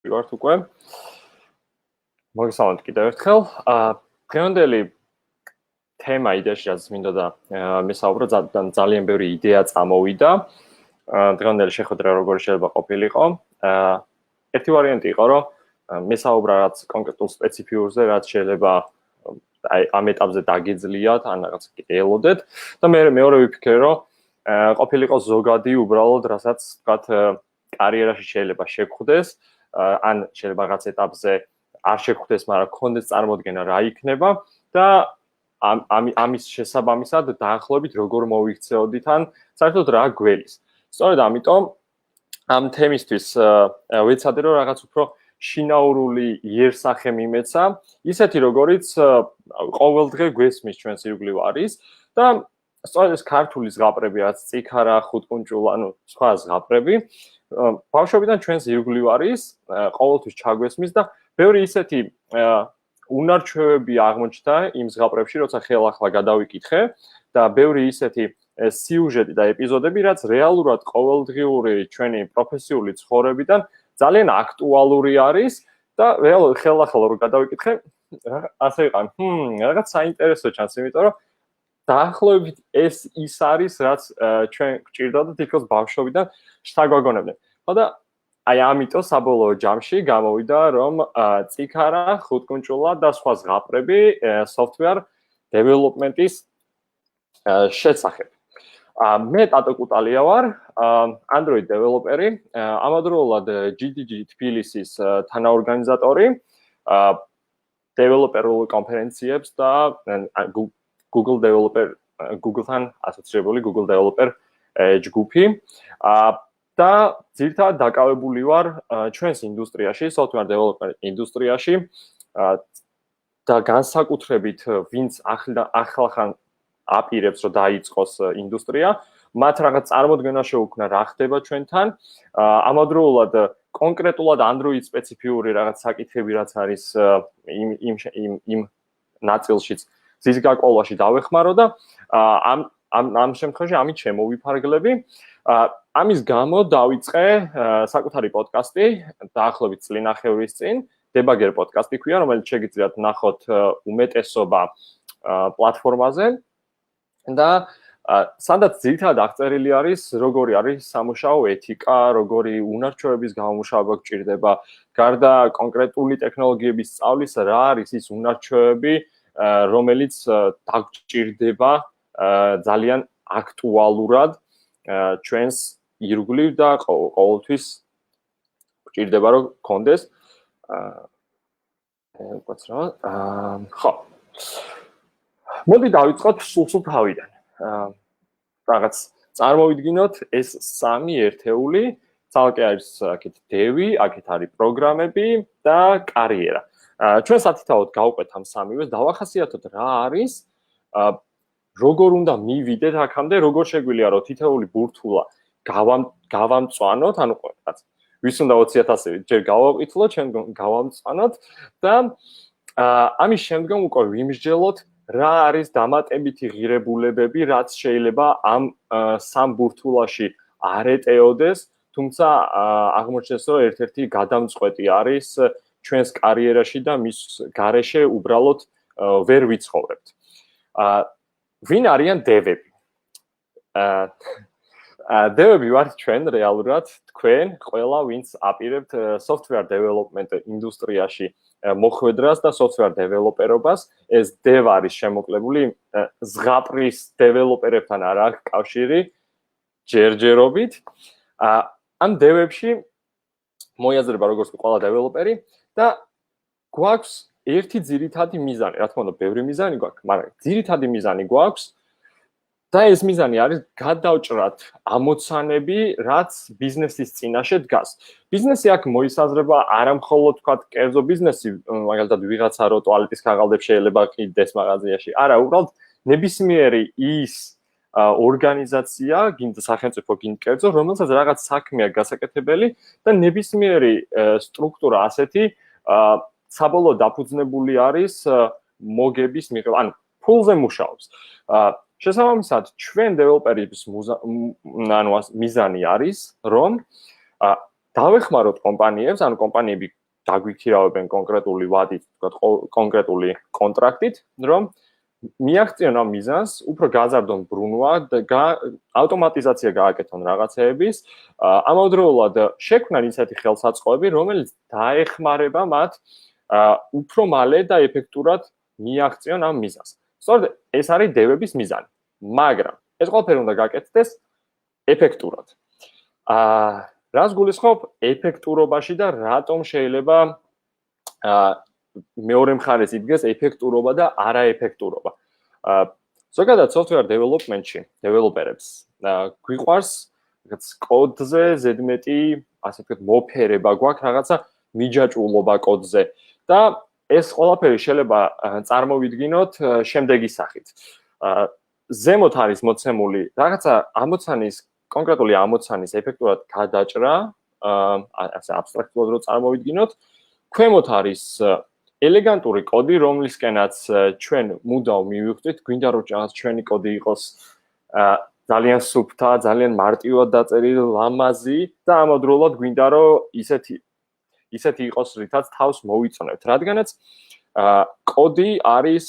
ვართ უკვე. მოგესალმებით კიდევ ერთხელ. დღევანდელი თემა იდეაში რაც მინდოდა მესაუბრო ძალიან ბევრი იდეა წამოვიდა. დღევანდელი შეხვედრა როგორ შეიძლება ყოფილიყო. ერთი ვარიანტი იყო, რომ მესაუბრა რაც კონკრეტულ სპეციფიურზე, რაც შეიძლება ამ ეტაპზე დაგიძლიათ, ან რაღაც ელოდეთ და მეორე ვიფიქრე, რომ ყოფილიყო ზოგადი უბრალოდ, რასაც ვთქვათ, კარიერაში შეიძლება შეგხვდეს, ან შეიძლება რაღაც ეტაპზე არ შეგხვდეს, მაგრამ გქონდეს წარმოდგენა რა იქნება და ამის შესაბამისად დაახლოებით როგორ მოიქცეოდით ან საერთოდ რა გველის. სწორედ ამიტომ ამ თემისთვის ვეცადე რომ რაღაც უფრო შინაურული იერსახე მიმეცა, ისეთი როგორიც ყოველდღე გვესმის ჩვენს ირგვლივ არის და სწორედ ეს ქართული ზღაპრები, რაც წიქარა, ხუთკუნჭულა, ანუ სხვა ზღაპრები, ბავშვობიდან ჩვენს ირგვლივ არის, ყოველთვის ჩაგვესმის და ბევრი ისეთი უნარჩვევები აღმოჩნდა იმ ზღაპრებში, როცა ხელახლა გადავიკითხე და ბევრი ისეთი სიუჟეტი და ეპიზოდები, რაც რეალურად ყოველდღიური ჩვენი პროფესიული ცხოვრებიდან ძალიან აქტუალური არის და რეალურად ხელახლა რო გადავიკითხე, ასე ვიყავ, რაღაც საინტერესო ჩანს, იმიტომ რომ დაახლოებით ეს ის არის, რაც ჩვენ გვჭირდა თითქოს ბავშვობიდან შთაგვაგონებდნენ. და აი ამიტომ საბოლოო ჯამში გამოვიდა, რომ წიქარა, ხუთკუნჭულა და სხვა ზღაპრები software development-ის შესახებ. მე ტატო კუტალია ვარ, Android developer-ი, ამავდროულად GDG თბილისის თანაორგანიზატორი, developer-ულ კონფერენციებს და Google-თან ასოცირებული Google Developer ჯგუფი. და ძირითადად დაკავებული ვარ ჩვენს ინდუსტრიაში, software development ინდუსტრიაში და განსაკუთრებით ვინც ახლახან აპირებს რომ დაიწყოს ინდუსტრია, მათ რაღაც წარმოდგენა შეუქმნა რა ხდება ჩვენთან. ამავდროულად კონკრეტულად Android სპეციფიური რაღაც საკითხები რაც არის იმ ნაწილშიც ზის გაკოლაში დავეხმარო და ამ შემთხვევაში ამით შემოვიფარგლები. ამის გამო დავიწყე საკუთარი პოდკასტი, დაახლოებით წლინახევრის წინ, Debugger პოდკასტი ქვია, რომელიც შეგიძლიათ ნახოთ უმეტესობა პლატფორმაზე და სადაც ძირითადად აღწერილი არის, როგორი არის სამუშაო ეთიკა, როგორი უნარჩვევების გამომუშავება გჭირდება, გარდა კონკრეტული ტექნოლოგიების სწავლის, რა არის ის უნარჩვევები, რომელიც დაგჭირდება ძალიან აქტუალურად ჩვენს ირგვლივ და ყოველთვის გჭირდება რომ გქონდეს. ხო. მოდი დავიწყოთ სულ თავიდან. რაღაც წარმოვიდგინოთ ეს სამი ერთეული, ცალკე არის აქეთ დევი, აქეთ არის პროგრამები და კარიერა. ჩვენ სათითაოდ გავყვეთ ამ სამივეს, დავახასიათოთ რა არის, როგორ უნდა მივიდეთ აქამდე, როგორ შეგვიძლია რომ თითოეული ბურთულა გავამწვანოთ, ანუ რაღაც ვის უნდა 20,000 ჯერ გავაყითლოთ, ჩვენ გავამწვანოთ და ამის შემდგომ უკვე ვიმსჯელოთ რა არის დამატებითი ღირებულებები, რაც შეიძლება ამ სამ ბურთულაში არ ეტეოდეს, თუმცა აღმოჩნდეს რომ ერთ-ერთი გადამწყვეტი არის ჩვენს კარიერაში და მის გარეშე უბრალოდ ვერ ვიცხოვრებთ. ვინ არიან დევები? დევები ვართ ჩვენ რეალურად, თქვენ ყველა ვინც აპირებთ software development ინდუსტრიაში მოხვედრას და software developer-ობას, ეს dev არის შემოკლებული ზღაპრის developer-ებთან არ აქვს კავშირი ჯერჯერობით. ამ devებში მოიაზრება როგორც ყველა developer-ი და გვაქვს ერთი ძირითადი მიზანი, რა თქმა უნდა, ბევრი მიზანი გვაქვს, მაგრამ ძირითადი მიზანი გვაქვს და ეს მიზანი არის გადავჭრათ ამოცანები, რაც ბიზნესის წინაშე დგას. ბიზნესი აქ მოისაზრება არა მხოლოდ თქვათ კერძო ბიზნესი, მაგალითად ვიღაცა რო ტუალეტის ქაღალდებს შეიძლება ყიდდეს მაღაზიაში. არა, უბრალოდ ნებისმიერი ის ორგანიზაცია, გინდა სახელმწიფო, გინდა კერძო, რომელსაც რაღაც საქმეა გასაკეთებელი და ნებისმიერი სტრუქტურა ასეთი საბოლოო დაფუძნებული არის მოგების მიღება, ანუ ფულზე მუშაობს. შესაბამისად, ჩვენ დეველოპერების მიზანი არის, რომ დავეხმაროთ კომპანიებს, ანუ კომპანიები დაგვიქირავებენ კონკრეტული ვადით, თქვათ, კონკრეტული კონტრაქტით, რომ მიაღწიონ ამ მიზანს, უფრო გაზარდონ ბრუნვა და ავტომატიზაცია გააკეთონ რაღაცეების, ამავდროულად შექმნან ისეთი ხელსაწყოები, რომელიც დაეხმარება მათ უფრო მალე და ეფექტურად მიაღწიონ ამ მიზანს. სწორედ ეს არის დევების მიზანი, მაგრამ ეს ყველაფერი უნდა გაკეთდეს ეფექტურად. რას გულისხმობ ეფექტურობაში და რატომ შეიძლება მეორე მხარეს იდგეს ეფექტურობა და არაეფექტურობა. ზოგადად software development-ში დეველოპერებს გვიყვარს რაღაც კოდზე ზედმეტი, ასე ვთქვათ, მოფერება გვაქვს რაღაცა მიჯაჭვულობა კოდზე და ეს ყველაფერი შეიძლება წარმოვიდგინოთ შემდეგი სახით. ზემოთ არის მოცემული რაღაცა ამოცანის კონკრეტული ამოცანის ეფექტურად გადაჭრა, ასე აბსტრაქტულად რო წარმოვიდგინოთ, ქვემოთ არის ელეგანტური კოდი, რომლისკენაც ჩვენ მუდამ მივხვდით, გვინდა რომ ჩვენი კოდი იყოს ძალიან სუფთა, ძალიან მარტივად დაწერილი, ლამაზი და ამავდროულად გვინდა რომ ისეთი იყოს, რითაც თავს მოვიწონებთ, რადგანაც კოდი არის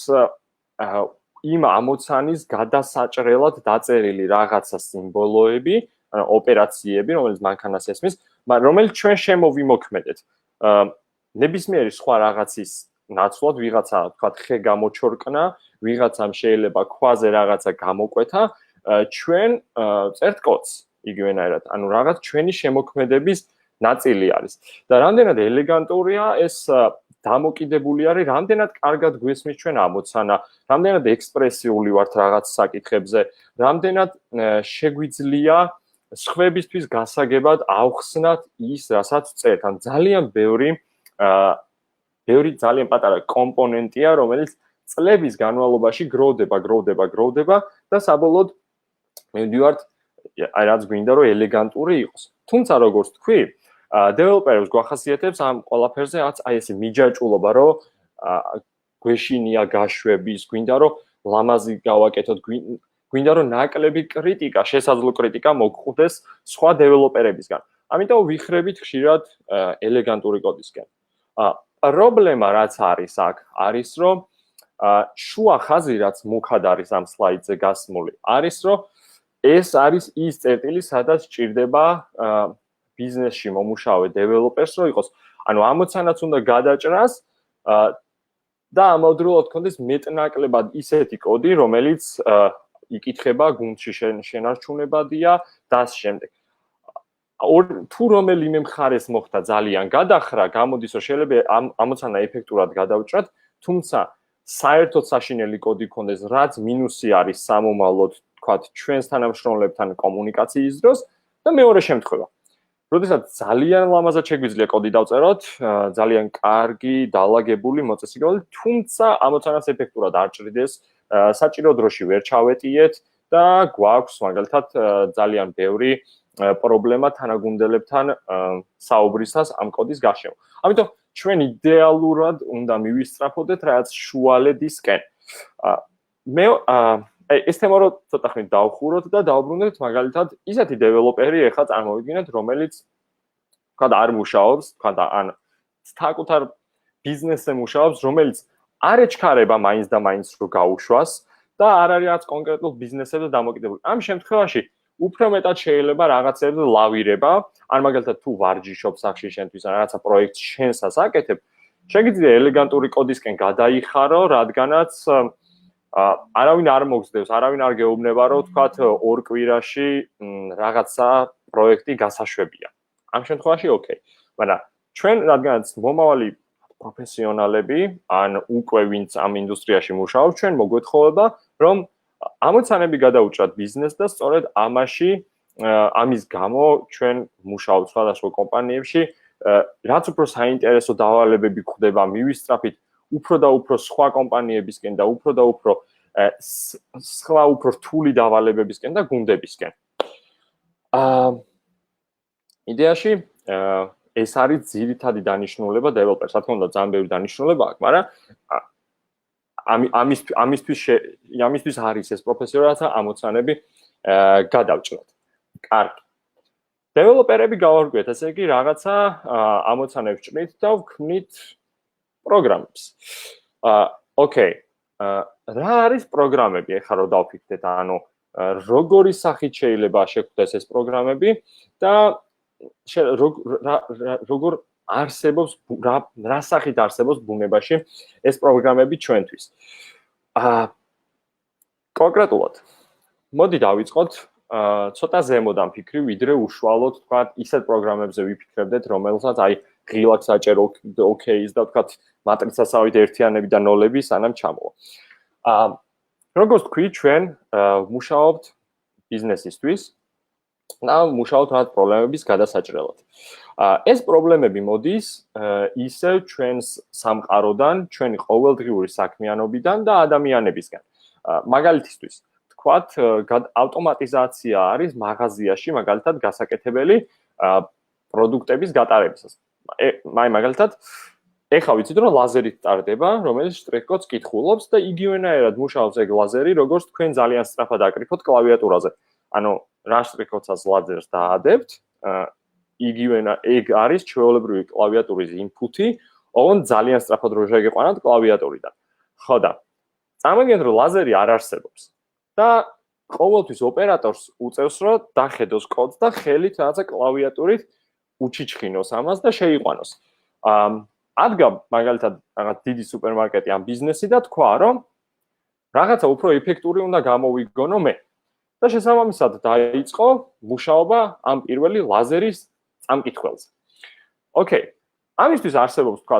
იმ ამოცანის გადასაჭრელად დაწერილი რაღაცა სიმბოლოები, ანუ ოპერაციები, რომელიც მანქანას ესმის, რომელიც ჩვენ შემოვიმოქმედეთ. ნებისმიერი სხვა რაღაცის ნაცვლად, ვიღაცა, თქვათ, ხე გამოჩორკნა, ვიღაცამ შეიძლება ქვაზე რაღაცა გამოკვეთა, ჩვენ წერთ კოდს იგივენაირად, ანუ რაღაც ჩვენი შემოქმედების ნაწილი არის. და რამდენად ელეგანტურია ეს დამოკიდებული არის, რამდენად კარგად გვესმის ჩვენ ამოცანა, რამდენად ექსპრესიული ვართ რაღაც საკითხებზე, რამდენად შეგვიძლია სხვებისთვის გასაგებად ავხსნათ ის, რასაც წერთ. ან ძალიან ბევრი ძალიან პატარა კომპონენტია, რომელიც წლების განმავლობაში გროვდება და საბოლოოდ მივდივართ, აი რაც გვინდა რომ ელეგანტური იყოს. თუმცა როგორც თქვი, დეველოპერებს გვახასიათებს ამ ყველაფერზე აი ესე მიჯაჭვულობა, რომ გვეშინია გაშვების, გვინდა რომ ლამაზი გავაკეთოთ, გვინდა რომ ნაკლები კრიტიკა, შესაძლო კრიტიკა მოგხვდეს სხვა დეველოპერებისგან. ამიტომ ვიხრებით ხშირად ელეგანტური კოდისკენ. პრობლემა რაც არის აქ, არის რომ შუა ხაზი რაც მუქად არის ამ სლაიდზე გასმული, არის რომ ეს არის ის წერტილი, სადაც ჭირდება ბიზნესში მომუშავე დეველოპერს რო იყოს, ანუ ამოცანაც უნდა გადაჭრას და ამავდროულად ქონდეს მეტნაკლებად ისეთი კოდი, რომელიც იკითხება გუნდში შენარჩუნებადია და ამ შემდეგ. თუ რომელიმე მხარეს მოხდა ძალიან გადახრა, გამოდის რომ შეიძლება ამოცანა ეფექტურად გადავჭრათ, თუმცა საერთოდ საშინელი კოდი ქონდეს, რაც მინუსი არის სამომავლოდ, თქვათ, ჩვენს თანამშრომლებთან კომუნიკაციის დროს და მეორე შემთხვევა. როდესაც ძალიან ლამაზად შეგვიძლია კოდი დავწეროთ, ძალიან კარგი, დალაგებული, მოწესრიგებული, თუმცა ამოცანას ეფექტურად არ ჭრიდეს, საჭირო დროში ვერ ჩავეტიეთ და გვაქვს მაგალითად ძალიან ბევრი პრობლემა თანაგუნდელებთან საუბრისას ამ კოდის გარშემო. ამიტომ ჩვენ იდეალურად უნდა მივისწრაფოდეთ რაღაც შუალედისკენ. მე ეს თემა რო ცოტა ხნით დავხუროთ და დავბრუნდეთ მაგალითად ისეთი დეველოპერი ეხლა წარმოვიდგინეთ, რომელიც თქვა არ მუშაობს, თქვა ან საკუთარ ბიზნესზე მუშაობს, რომელიც არ ეჩქარება მაინც და მაინც რო გაუშვას და არ არის რაც კონკრეტულ ბიზნესებზე დამოკიდებული. ამ შემთხვევაში უფრო მეტად შეიძლება რაღაცებზე ლავირება, ან მაგალითად თუ ვარჯიშობ სახში შენთვის ან რაღაცა პროექტს შენსაც აკეთებ, შეგიძლია ელეგანტური კოდისკენ გადაიხარო, რადგანაც არავინ არ მოგზდევს, არავინ არ გეუბნება, რომ თქვათ 2 კვირაში რაღაცა პროექტი გასაშვებია. ამ შემთხვევაში ოკეი. მაგრამ ჩვენ რადგანაც მომავალი პროფესიონალები, ან უკვე ვინც ამ ინდუსტრიაში მუშაობს, ჩვენ მოგვეთხოვება, რომ ამოცანები გადაუჭრათ ბიზნესს და სწორედ ამის გამო ჩვენ მუშაობთ სხვადასხვა კომპანიებში, რაც უფრო საინტერესო დავალებები გვხდება, მივისწრაფით უფრო და უფრო სხვა კომპანიებისკენ და უფრო და უფრო სხვა უფრო რთული დავალებებისკენ და გუნდებისკენ. იდეაში ეს არის ძირითადი დანიშნულება დეველოპერს. რა თქმა უნდა, ძალიან ბევრი დანიშნულება აქვს, მაგრამ ამისთვის არის ეს პროფესია, რათა ამოცანები გადავჭრათ. კარგი. დეველოპერები გავარკვიეთ, ესე იგი რაღაცა ამოცანებს ჭრით და ვქმნით პროგრამებს. ოკეი. რა არის პროგრამები? ეხლა რომ დავფიქრდეთ, ანუ როგორი სახით შეიძლება შეგვხვდეს ეს პროგრამები და როგორ არსებობს რა სახით არსებობს ბუნებაში ეს პროგრამები ჩვენთვის. კონკრეტულად მოდი დავიწყოთ ცოტა ზემოდან ფიქრი, ვიდრე უშუალოდ თქვა ისეთ პროგრამებზე ვიფიქრებდეთ, რომელსაც აი ღილაკს აჭერო ოკეის და თქვა მატრიცასავით ერთიანები და ნოლები სანამ ჩამოვა. როგორც თქვი, ჩვენ მუშაობთ ბიზნესისთვის და მუშაობთ მათ პრობლემების გადასაჭრელად. ეს პრობლემები მოდის ისევ ჩვენს სამყაროდან, ჩვენი ყოველდღიური საქმიანობიდან და ადამიანებისგან. მაგალითისთვის თქვათ, ავტომატიზაცია არის მაღაზიაში მაგალითად გასაკეთებელი პროდუქტების გატარებისას. მაგალითად, ეხლა ვიცით, რომ ლაზერით ტარდება, რომელიც შტრიქ-კოდს კითხულობს და იგივენაირად მუშაობს ეგ ლაზერი, როგორც თქვენ ძალიან სწრაფად აკრიფოთ კლავიატურაზე. ანუ რა შტრიქ-კოდსაც ლაზერს დაადებთ, ეგ არის ჩვეულებრივი კლავიატურის ინფუთი, ოღონდ ძალიან სწრაფად რო შეგეყვანათ კლავიატურიდან. ხო და წარმოგიდგენთ, რომ ლაზერი არ არსებობს. და ყოველთვის ოპერატორს უწევს, რომ დახედოს კოდს და ხელით რაღაცა კლავიატურით უჩიჩხინოს ამას და შეიყვანოს. ადგა მაგალითად რაღაც დიდი სუპერმარკეტი ან ბიზნესი და თქვა, რომ რაღაცა უფრო ეფექტური უნდა გამოვიგონო მე. და შესაბამისად დაიწყო მუშაობა ამ პირველი ლაზერის წამკითხველზე. ოკეი. ამისთვის არსებობს თქვა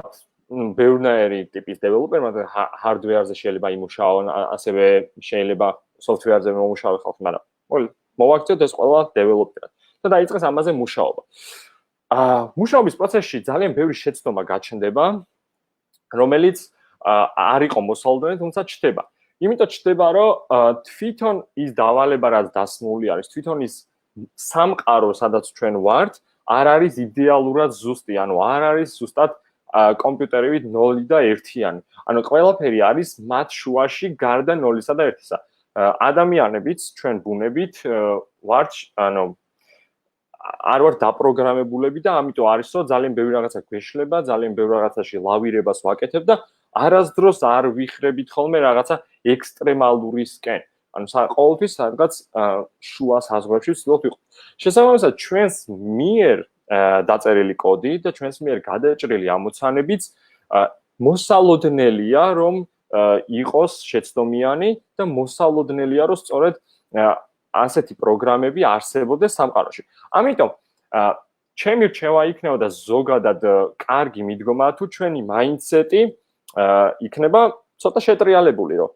ბევრნაირი ტიპის დეველოპერი, მაგრამ hardware-ზე შეიძლება იმუშაონ, ასევე შეიძლება software-ზე მომუშავე ხალხი, მაგრამ მოვაქცევთ ეს ყველა დეველოპერად. და დაიწყეს ამაზე მუშაობა. მუშაობის პროცესში ძალიან ბევრი შეცდომა გაჩნდება, რომელიც არ იყო მოსალოდნელი, თუმცა ჩნდება. იმიტომ ჩნდება, რომ თვითონ ის დავალება, რაც დასმული არის, თვითონ ის სამყარო, სადაც ჩვენ ვართ, არ არის იდეალურად ზუსტი, ანუ არ არის ზუსტად კომპიუტერივით 0 და 1-იანი. ანუ ყველაფერი არის მათ შუაში გარდა 0-სა და 1-სა. ადამიანებიც ჩვენ ბუნებით ვართ, ანუ არ ვართ დაპროგრამებულები და ამიტომ არის, რომ ძალიან ბევრი რაღაცა გვეშლება, ძალიან ბევრი რაღაცაში ლავირებას ვაკეთებ და არასდროს არ ვიხრებით ხოლმე რაღაცა ექსტრემალურისკენ. ანუ ყოველთვის რაღაც შუა საზღვრებში ვცდილობთ ვიყოთ. შესაბამისად, ჩვენს მიერ დაწერილი კოდი და ჩვენს მიერ გადაჭრილი ამოცანებიც მოსალოდნელია, რომ იყოს შეცდომიანი და მოსალოდნელია, რომ სწორედ ასეთი პროგრამები არსებობდეს სამყაროში. ამიტომ ჩემი რჩევა იქნებოდა ზოგადად კარგი მიდგომა, თუ ჩვენი mindset-ი იქნება ცოტა შეტრიალებული, რომ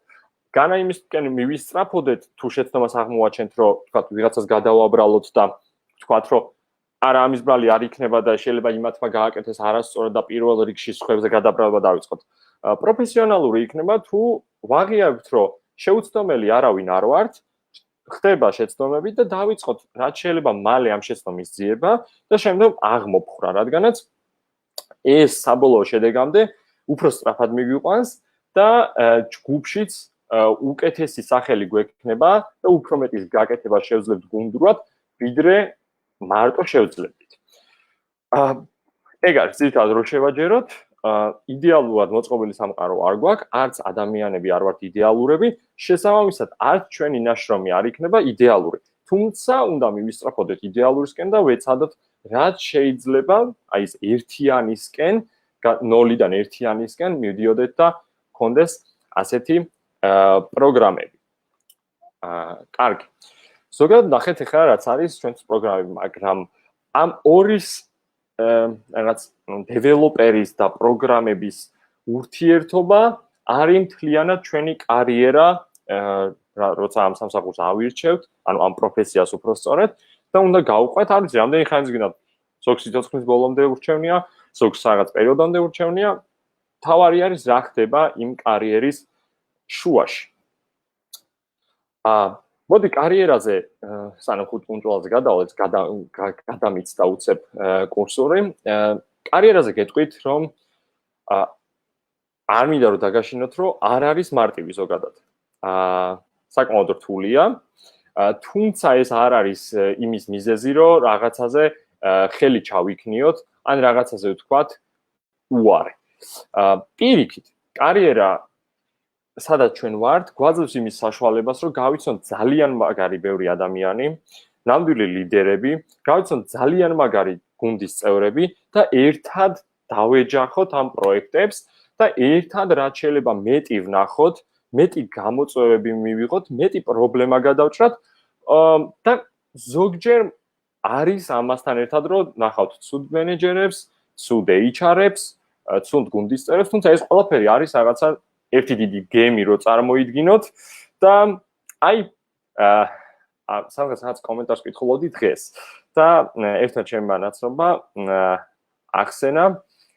განა იმისკენ მივისწრაფოდეთ, თუ შეცდომას აღმოვაჩენთ, რომ თქვათ ვიღაცას გადავაბრალოთ და თქვათ, რომ არა ამის ბრალი არ იქნება და შეიძლება იმათმა გააკეთეს არასწორად და პირველ რიგში სხვებზე გადაბრალება დავიწყოთ. პროფესიონალური იქნება, თუ ვაღიარებთ, რომ შეუცდომელი არავინ არ ვართ, ხდება შეცდომები და დავიწყოთ, რაც შეიძლება მალე ამ შეცდომის ძიება და შემდგომ აღმოფხრა, რადგანაც ეს საბოლოო შედეგამდე უფრო სწრაფად მიგვიყვანს და ჯგუფშიც უკეთესი სახელი გვექნება და უფრო მეტის გაკეთება შევძლებთ გუნდურად, ვიდრე მარტო შევძლებთ. ეგ არის ძირითადად რო შევაჯეროთ, იდეალურად მოწყობილი სამყარო არ გვაქვს, არც ადამიანები არ ვართ იდეალურები, შესაბამისად, არც ჩვენი ნაშრომი არ იქნება იდეალური. თუმცა უნდა მივისწრაფოდეთ იდეალურისკენ და ვეცადოთ, რაც შეიძლება, აი ეს ერთიანისკენ, 0-დან 1-იანისკენ მივდიოდეთ და გქონდეს ასეთი პროგრამები. კარგი. ზოგადად ნახეთ ახლა რაც არის ჩვენს პროგრამები, მაგრამ ამ ორის რაღაც დეველოპერის და პროგრამების ურთიერთობა არის მთლიანად ჩვენი კარიერა, როცა ამ სამსახურს ავირჩევთ, ანუ ამ პროფესიას უფრო სწორედ და უნდა გავყვეთ, არის რამდენი ხანის გინდა ზოგ სიცოცხლის ბოლომდე ურჩევნია, ზოგ რაღაც პერიოდამდე ურჩევნია, თავარი არის რა ხდება იმ კარიერის შუაში. მოდი კარიერაზე, სანამ 5 კუნძულზე გადავალთ, გადამიცდა უცებ კურსორი. კარიერაზე გეტყვით, რომ არ მინდა რომ დაგაშინოთ, რომ არ არის მარტივი ზოგადად. საკმაოდ რთულია. თუმცა ეს არ არის იმის მიზეზი, რომ რაღაცაზე ხელი ჩავიქნიოთ, ან რაღაცაზე ვთქვათ უარი. პირიქით, კარიერა სადაც ჩვენ ვართ, გვაძლევს იმის საშუალებას, რომ გავიცნოთ ძალიან მაგარი ბევრი ადამიანი, ნამდვილი ლიდერები, გავიცნოთ ძალიან მაგარი გუნდის წევრები და ერთად დავეჯახოთ ამ პროექტებს და ერთად რაც შეიძლება მეტი ვნახოთ, მეტი გამოწვევები მივიღოთ, მეტი პრობლემა გადავჭრათ და ზოგჯერ არის ამასთან ერთად რომ ნახავთ ცუდ მენეჯერებს, ცუდ HR-ებს, ცუდ გუნდის წევრებს, თუმცა ეს ყველაფერი არის რაღაცა ერთი დიდი გემი რო წარმოიდგინოთ და აი სადღაც კომენტარს ვკითხულობდი დღეს და ერთად ჩემმა ნაცნობმა ახსენა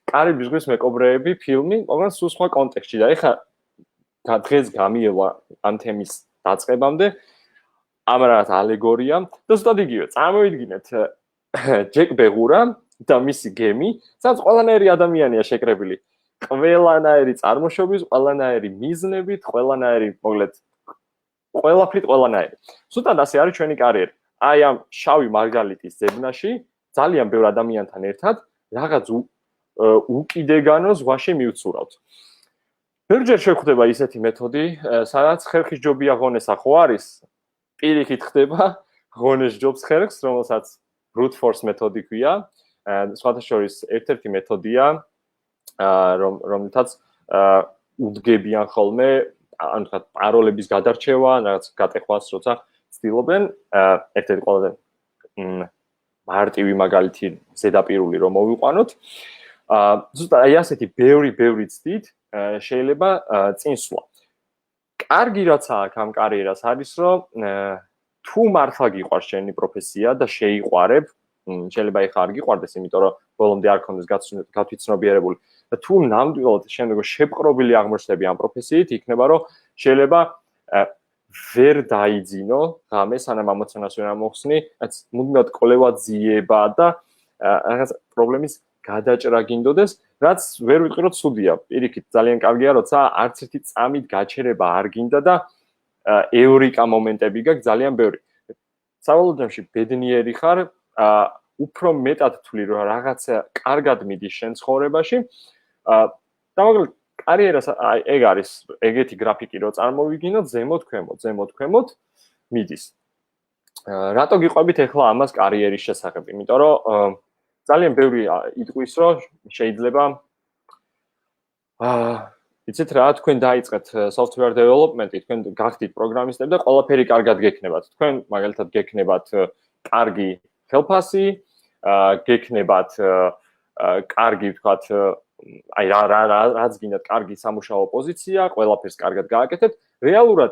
კარიბის ზღვის მეკობრეები ფილმი, მაგრამ სულ სხვა კონტექსტში და ეხლა დღეს გამიელა ამ თემის დაწყებამდე ამ რაღაც ალეგორია და ზუსტად იგივე წარმოიდგინეთ ჯეკ ბეღურა და მისი გემი, სადაც ყველანაირი ადამიანია შეკრებილი. ყველანაირი წარმოშობის, ყველანაირი მიზნებით, ყველანაირი, მოკლედ, ყველაფრით ყველანაირი. ზუსტად ასე არის ჩვენი კარიერა. აი ამ შავი მარგალიტის ზებნაში ძალიან ბევრ ადამიანთან ერთად რაღაც უკიდეგანო ზღვაში მივცურავთ. ბევრჯერ შეხვდება ისეთი მეთოდი, სადაც ხერხის ჯობია ღონესა ხო არის? პირიქით ხდება ღონეს ჯობს ხერხს, რომელსაც brute force მეთოდი ქვია. სხვათა შორის ერთ-ერთი მეთოდია, რომელთაც უდგებიან ხოლმე, ანუ თქვა პაროლების გადარჩევა, რაღაც გატეხვას, როცა ცდილობენ, ერთ-ერთი ყველაზე მარტივი მაგალითი ზედაპირული რომ მოვიყვანოთ. ზუსტად აი ასეთი ბევრი ცდით შეიძლება წინსვლა. კარგი რაც აქვს ამ კარიერას არის, რომ თუ მართლა გიყვარს შენი პროფესია და შეიყვარებ, შეიძლება ეხა არ გიყვარდეს, იმიტომ რომ ბოლომდე არ ქონდეს გათვითცნობიერებული. და თუ ნამდვილად შემდგომ შეპყრობილი აღმოჩნდები ამ პროფესიით, იქნება რომ შეიძლება ვერ დაიძინო ღამე, სანამ ამოცანას ვერ ამოხსნი, მუდმივად კოლევა ძიება და რაღაც პრობლემის გადაჭრა გინდოდეს, რაც ვერ ვიტყვი რომ ცუდია. პირიქით, ძალიან კარგია, როცა არც ერთი წამით გაჩერება არ გინდა და ევრიკა მომენტები გაქვს ძალიან ბევრი. სავალო ჯამში ბედნიერი ხარ, უფრო მეტად თვლი რომ რაღაცა კარგად მიდის შენ ცხოვრებაში. და მოკლედ კარიერას ეგ არის ეგეთი გრაფიკი რო წარმოვიგინოთ ზემოთ ქვემოთ მიდის. რატო გიყვებით ახლა ამას კარიერის შესახებ? იმიტომ რომ ძალიან ბევრი იტყვის რომ შეიძლება იცით რა, თქვენ დაიწყეთ software development-ი, თქვენ გახდით პროგრამისტები და ყველაფერი კარგად გექნებათ. თქვენ მაგალითად გექნებათ კარგი ხელფასი, გექნებათ კარგი, ვთქვათ, აი რაც გინდათ, კარგი სამუშაო პოზიცია, ყველაფერს კარგად გააკეთებთ. რეალურად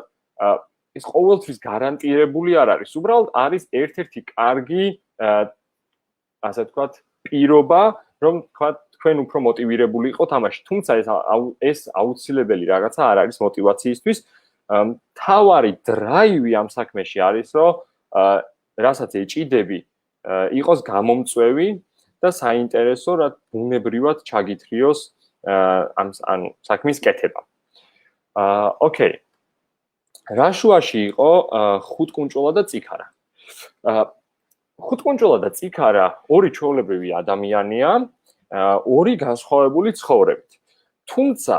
ეს ყოველთვის გარანტირებული არ არის. უბრალოდ არის ერთ-ერთი კარგი, ასე ვთქვათ, პირობა, რომ ვთქვათ, თქვენ უფრო მოტივირებული იყოთ ამაში. თუმცა ეს აუცილებელი რაღაცა არ არის მოტივაციისთვის. მთავარი დრაივი ამ საქმეში არის, რომ რასაც ეჭიდები, იყოს გამომწვევი და საინტერესო, რა ბუნებრივად ჩაგითრიოს ანუ საქმის კეთება. ოკეი. რა შუაში იყო ხუთკუნჭოლა და წიქარა? ხუთკუნჭოლა და წიქარა ორი ჩვეულებრივი ადამიანია, ორი განსხვავებული ცხოვრებით. თუმცა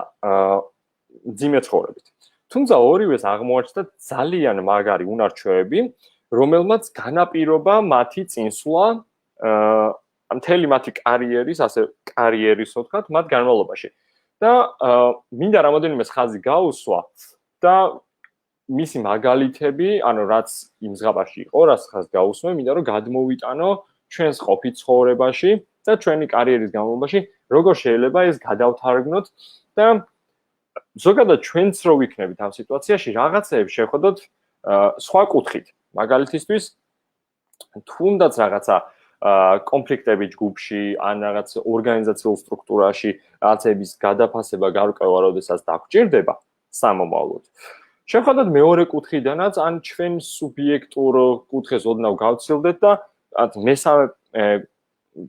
ძიმე ცხოვრებით. თუმცა ორივეს აღმოაჩნდა ძალიან მაგარი უნარჩვევები, რომელმაც განაპირობა მათი წინსვლა მთელი მათი კარიერის, ასე კარიერის ვთქვათ, მათ განმავლობაში. და მინდა რამოდენიმე ხაზი გაუსვა და მისი მაგალითები, ანუ რაც იმ ზღაპარში იყო, რაც ხაზს გაუსვე, მინდა რომ გადმოვიტანო ჩვენს ყოფით ცხოვრებაში და ჩვენი კარიერის განმავლობაში, როგორ შეიძლება ეს გადავთარგმნოთ და ზოგადად ჩვენც რო ვიქნებით ამ სიტუაციაში, რაღაცეებს შევხედოთ სხვა კუთხით. მაგალითისთვის, თუნდაც რაღაცა კონფლიქტები ჯგუფში, ან რაღაც ორგანიზაციულ სტრუქტურაში, რაღაცების გადაფასება გარკვევა, როდესაც დაგვჭირდება სამომავლოდ. შევხედოთ მეორე კუთხიდანაც, ან ჩვენ სუბიექტურ კუთხეს ოდნავ გავცილდეთ და მესამე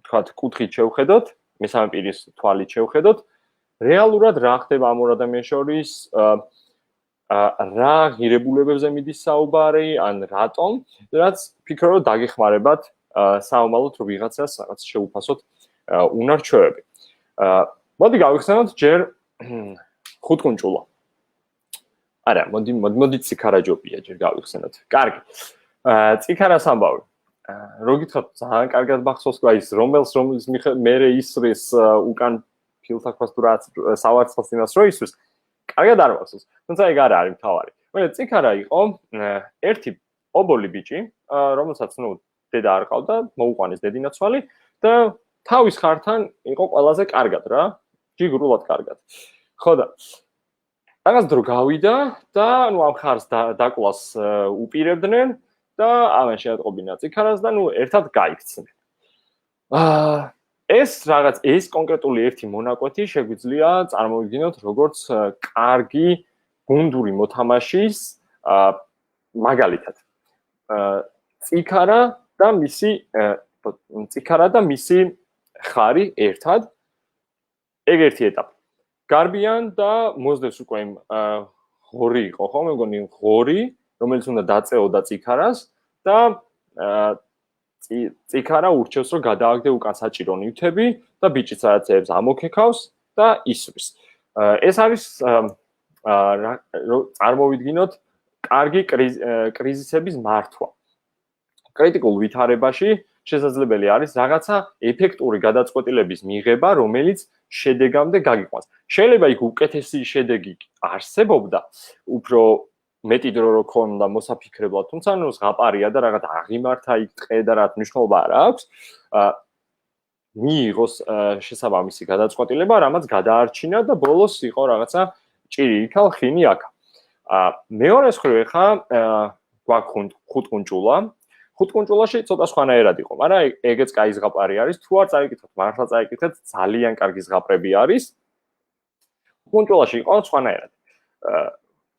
თქვათ კუთხით შევხედოთ, მესამე პირის თვალით შევხედოთ, რეალურად რა ხდება ამ ორ ადამიანს შორის, რა ღირებულებებზე მიდის საუბარი, ან რატომ, რაც ფიქრობ რომ დაგეხმარებათ საომალოდ რომ ვიღაცას რაღაც შეუფასოთ უნარჩვევები. მოდი გავიხსენოთ ჯერ ხუთკუნჭულა. არა, მოდი ციქარაჯობია ჯერ გავიხსენოთ. კარგი. ციქარას ამბავი. რო გითხრათ ძალიან კარგად მახსოვს ის რომელს მე ისრის უკან ფილთაქვას თუ რაც სავარცხელს იმას რო ისრის კარგად არ მახსოვს. თუმცა ეგ არ არის მთავარი. მე ციქარა იყო ერთი ობოლი ბიჭი, რომელსაც დედა არ ყავდა, მოუყვანეს დედინაცვალი და თავის ხართან იყო ყველაზე კარგად რა, ჯიგრულად კარგად. ხო და რაღაც დრო გავიდა და ამ ხარს დაკლას უპირებდნენ და ამან შეატყობინა ციქარას და ერთად გაიქცნენ. ეს კონკრეტული ერთი მონაკვეთი შეგვიძლია წარმოვიდგინოთ როგორც კარგი გუნდური მოთამაშის მაგალითად. ციქარა და მისი ხარი ერთად ეგ ერთი ეტაპი. გარბიან და მოსდევს უკვე ღორი იყო, ხო? მე მგონი ღორი, რომელიც უნდა დაწეოდა ციქარას და ციქარა ურჩევს რომ გადააგდე უკან საჭირო ნივთები და ბიჭიც რაღაცებს ამოქეკავს და ისვრის. ეს არის წარმოვიდგინოთ კარგი კრიზისების მართვა. კრიტიკულ ვითარებაში შესაძლებელი არის რაღაცა ეფექტური გადაწყვეტილების მიღება, რომელიც შედეგამდე გაგიყვანს. შეიძლება იქ უკეთესი შედეგი არსებობდა, უფრო მეტი დრო რო ქონდა მოსაფიქრებლად, თუმცა ზღაპარია და რაღაც აღიმართა იქ ტყე და რაც მნიშვნელობა არ აქვს. მიიღოს შესაბამისი გადაწყვეტილება, რამაც გადაარჩინა და ბოლოს იყო რაღაცა ჭირი იქა, ხინი აქა. მეორე მხრივ ხა გვაქვს ხუთკუნჭულა. ხუთკუნჭულაში ცოტა სხვანაირად იყო, მაგრამ ეგეც კაი ზღაპარი არის. თუ არ წაიკითხოთ, მართლა წაიკითხეთ, ძალიან კარგი ზღაპრები არის. ხუთკუნჭულაში იყო სხვანაირად.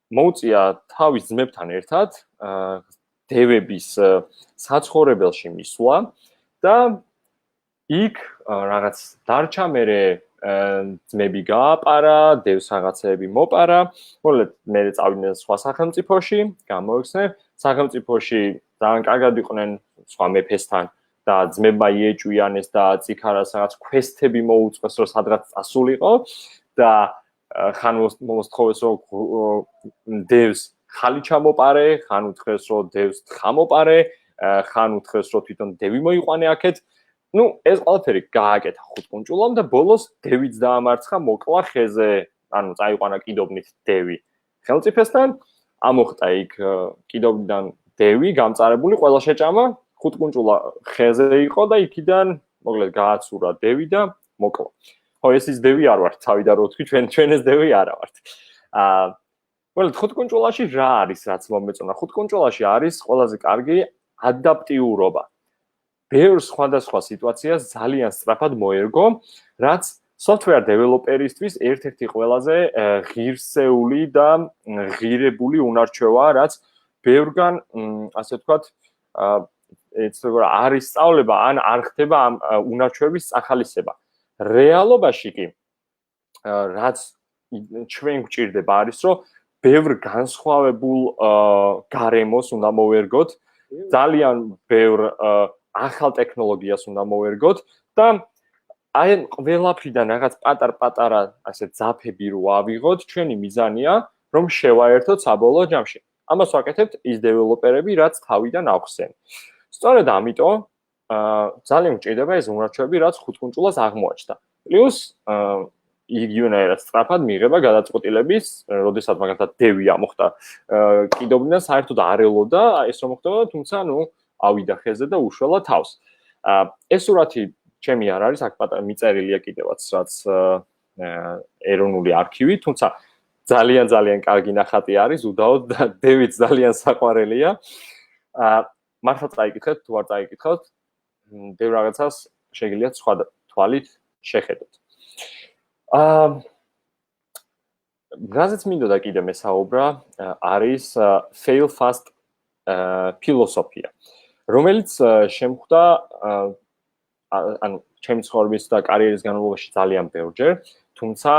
მოუწია თავის ძმებთან ერთად დევების საცხოვრებელში მისვლა და იქ რაღაც დარჩა მერე ძმები გააპარა, დევს რაღაცეები მოპარა, მოკლედ მერე წავიდნენ სხვა სახელმწიფოში, გამოიხსნენ სახელმწიფოში ძალიან კარგად იყვნენ სხვა მეფესთან და ძმებმა იეჭვიანეს და ციქარას რაღაც ქვესთები მოუწყვეს რომ სადღაც წასულიყო და ხან მოსთხოვეს რომ დევს ხალი ჩამოპარე, ხან უთხრეს რომ დევს თხა მოპარე, ხან უთხრეს რომ თვითონ დევი მოიყვანე აქეთ. ეს ყველაფერი გააკეთა ხუთკუნჭულამ და ბოლოს დევიც დაამარცხა, მოკლა ხეზე, ანუ წაიყვანა კიდობნით დევი ხელმწიფესთან, ამოხტა იქ კიდობნიდან დევი, გამწარებული, ყველა შეჭამა, ხუთკუნჭულა ხეზე იყო და იქიდან მოკლედ გააცურა დევი და მოკლა. ხო, ეს ის დევი არ ვართ, თავიდან რო თქვი, ჩვენ ეს დევი არა ვართ. მოკლედ ხუთკუნჭულაში რა არის, რაც მომეწონა? ხუთკუნჭულაში არის ყველაზე კარგი ადაპტიურობა. ბევრ სხვადასხვა სიტუაციას ძალიან სწრაფად მოერგო, რაც software developer-ისთვის ერთ-ერთი ყველაზე ღირსეული და ღირებული უნარჩვევაა, რაც ბევრგან, ასე ვთქვათ, არ ისწავლება ან არ ხდება ამ უნარჩვების ახალისება. რეალობაში კი რაც ჩვენ გვჭირდება არის, რომ ბევრ განსხვავებულ გარემოს უნდა მოვერგოთ, ძალიან ბევრ ახალ ტექნოლოგიას უნდა მოვერგოთ და აი ყველაფრიდან რაღაც პატარ-პატარა ასე ძაფები რო ავიღოთ, ჩვენი მიზანია რომ შევაერთოთ საბოლოო ჯამში. ამას ვაკეთებთ ის დეველოპერები, რაც თავიდან ახსენ. სწორედ ამიტომ ძალიან მჭირდება ეს უნარჩვები, რაც ხუთკუნჭულას აღმოაჩნდა. პლუს იგივენაირად სწრაფად მიიღება გადაწყვეტილების, როდესაც მაგალითად დევი ამოხტა კიდობნიდან საერთოდ არ ელოდა ეს რომ ხდებოდა, თუმცა ავიდა ხეზე და უშველა თავს. ეს სურათი ჩემი არ არის, აქ მიწერილია კიდევაც, რაც ეროვნული არქივი, თუმცა ძალიან კარგი ნახატი არის, უდაოდ და დევიც ძალიან საყვარელია. მართლა წაიკითხეთ, თუ არ წაიკითხოთ, ბევრ რაღაცას შეგიძლიათ სხვა თვალით შეხედოთ. რაზეც მინდოდა კიდე მესაუბრა, არის fail fast ფილოსოფია, რომელიც შემხვდა ანუ ჩემი ცხოვრების და კარიერის განმავლობაში ძალიან ბევრჯერ, თუმცა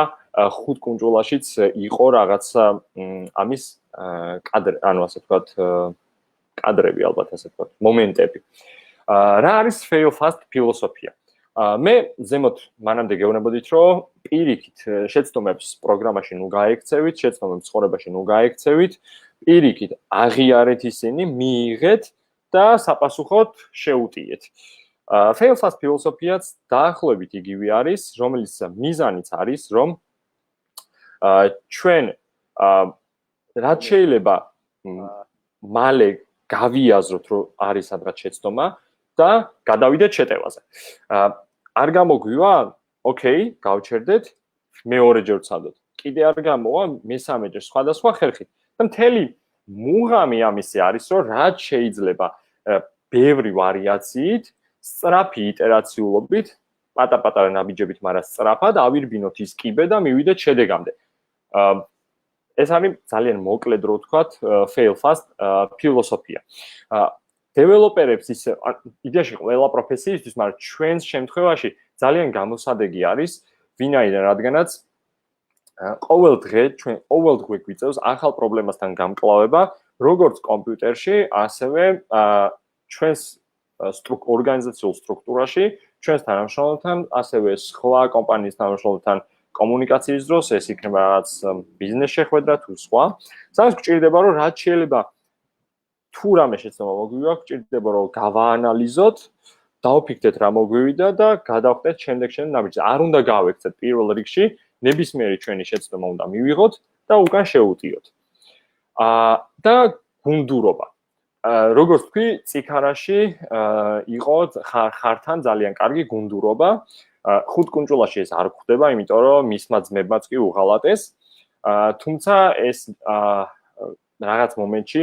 ხუთკუნჭულაშიც იყო რაღაცა ამის ანუ ასე ვთქვათ, კადრები ალბათ ასე ვთქვათ, მომენტები. რა არის fail fast ფილოსოფია? მე ზემოთ მანამდე გეუბნებოდით, რომ პირიქით შეცდომებს პროგრამაში ნუ გაექცევით, შეცდომებს ცხოვრებაში ნუ გაექცევით, პირიქით აღიარეთ ისინი, მიიღეთ და საპასუხოდ შეუტიეთ. fail fast ფილოსოფიაც დაახლოებით იგივე არის, რომელიც მიზანიც არის, რომ ჩვენ რაც შეიძლება მალე გავიაზროთ, რომ არის სადღაც შეცდომა და გადავიდეთ შეტევაზე. არ გამოგვივა, ოკეი, გავჩერდეთ, მეორეჯერ ვცადოთ. კიდე არ გამოვა, მესამეჯერ სხვადასხვა ხერხით. და მთელი მუღამი ამისი არის, რომ რაც შეიძლება ბევრი ვარიაციით, სწრაფი იტერაციულობით, პატარ-პატარა ნაბიჯებით, მაგრამ სწრაფად ავირბინოთ ის კიბე და მივიდეთ შედეგამდე. ეს არის ძალიან მოკლე დრო ვთქვათ, fail fast ფილოსოფია. დეველოპერებს ის იდეაში ყველა პროფესიისთვის, მაგრამ ჩვენს შემთხვევაში ძალიან გამოსადეგი არის, ვინაიდან რადგანაც ყოველ დღე გვიწევს ახალ პრობლემასთან გამკლავება, როგორც კომპიუტერში, ასევე ჩვენს ორგანიზაციულ სტრუქტურაში, ჩვენს თანამშრომლებთან, ასევე სხვა კომპანიის თანამშრომლებთან კომუნიკაციის დროს, ეს იქნება რაღაც ბიზნეს შეხვედრა თუ სხვა. სადაც გვჭირდება, რომ რაც შეიძლება თუ რამე შეცდომა მოგვივა, გვჭირდება, რომ გავაანალიზოთ, დავფიქრდეთ რა მოგვივიდა და გადავხდეთ შემდეგ ნაბიჯზე. არ უნდა გავექცეთ პირველ რიგში, ნებისმიერი ჩვენი შეცდომა უნდა მივიღოთ და უკან შევუტიოთ. და გუნდურობა. როგორც თქვი, წიქარაში იყო ხართან ძალიან კარგი გუნდურობა. 5 კუნჭულაში ეს არ გვხდება, იმიტომ რომ მისმა ძმებმაც კი უღალატეს. თუმცა ეს რაღაც მომენტში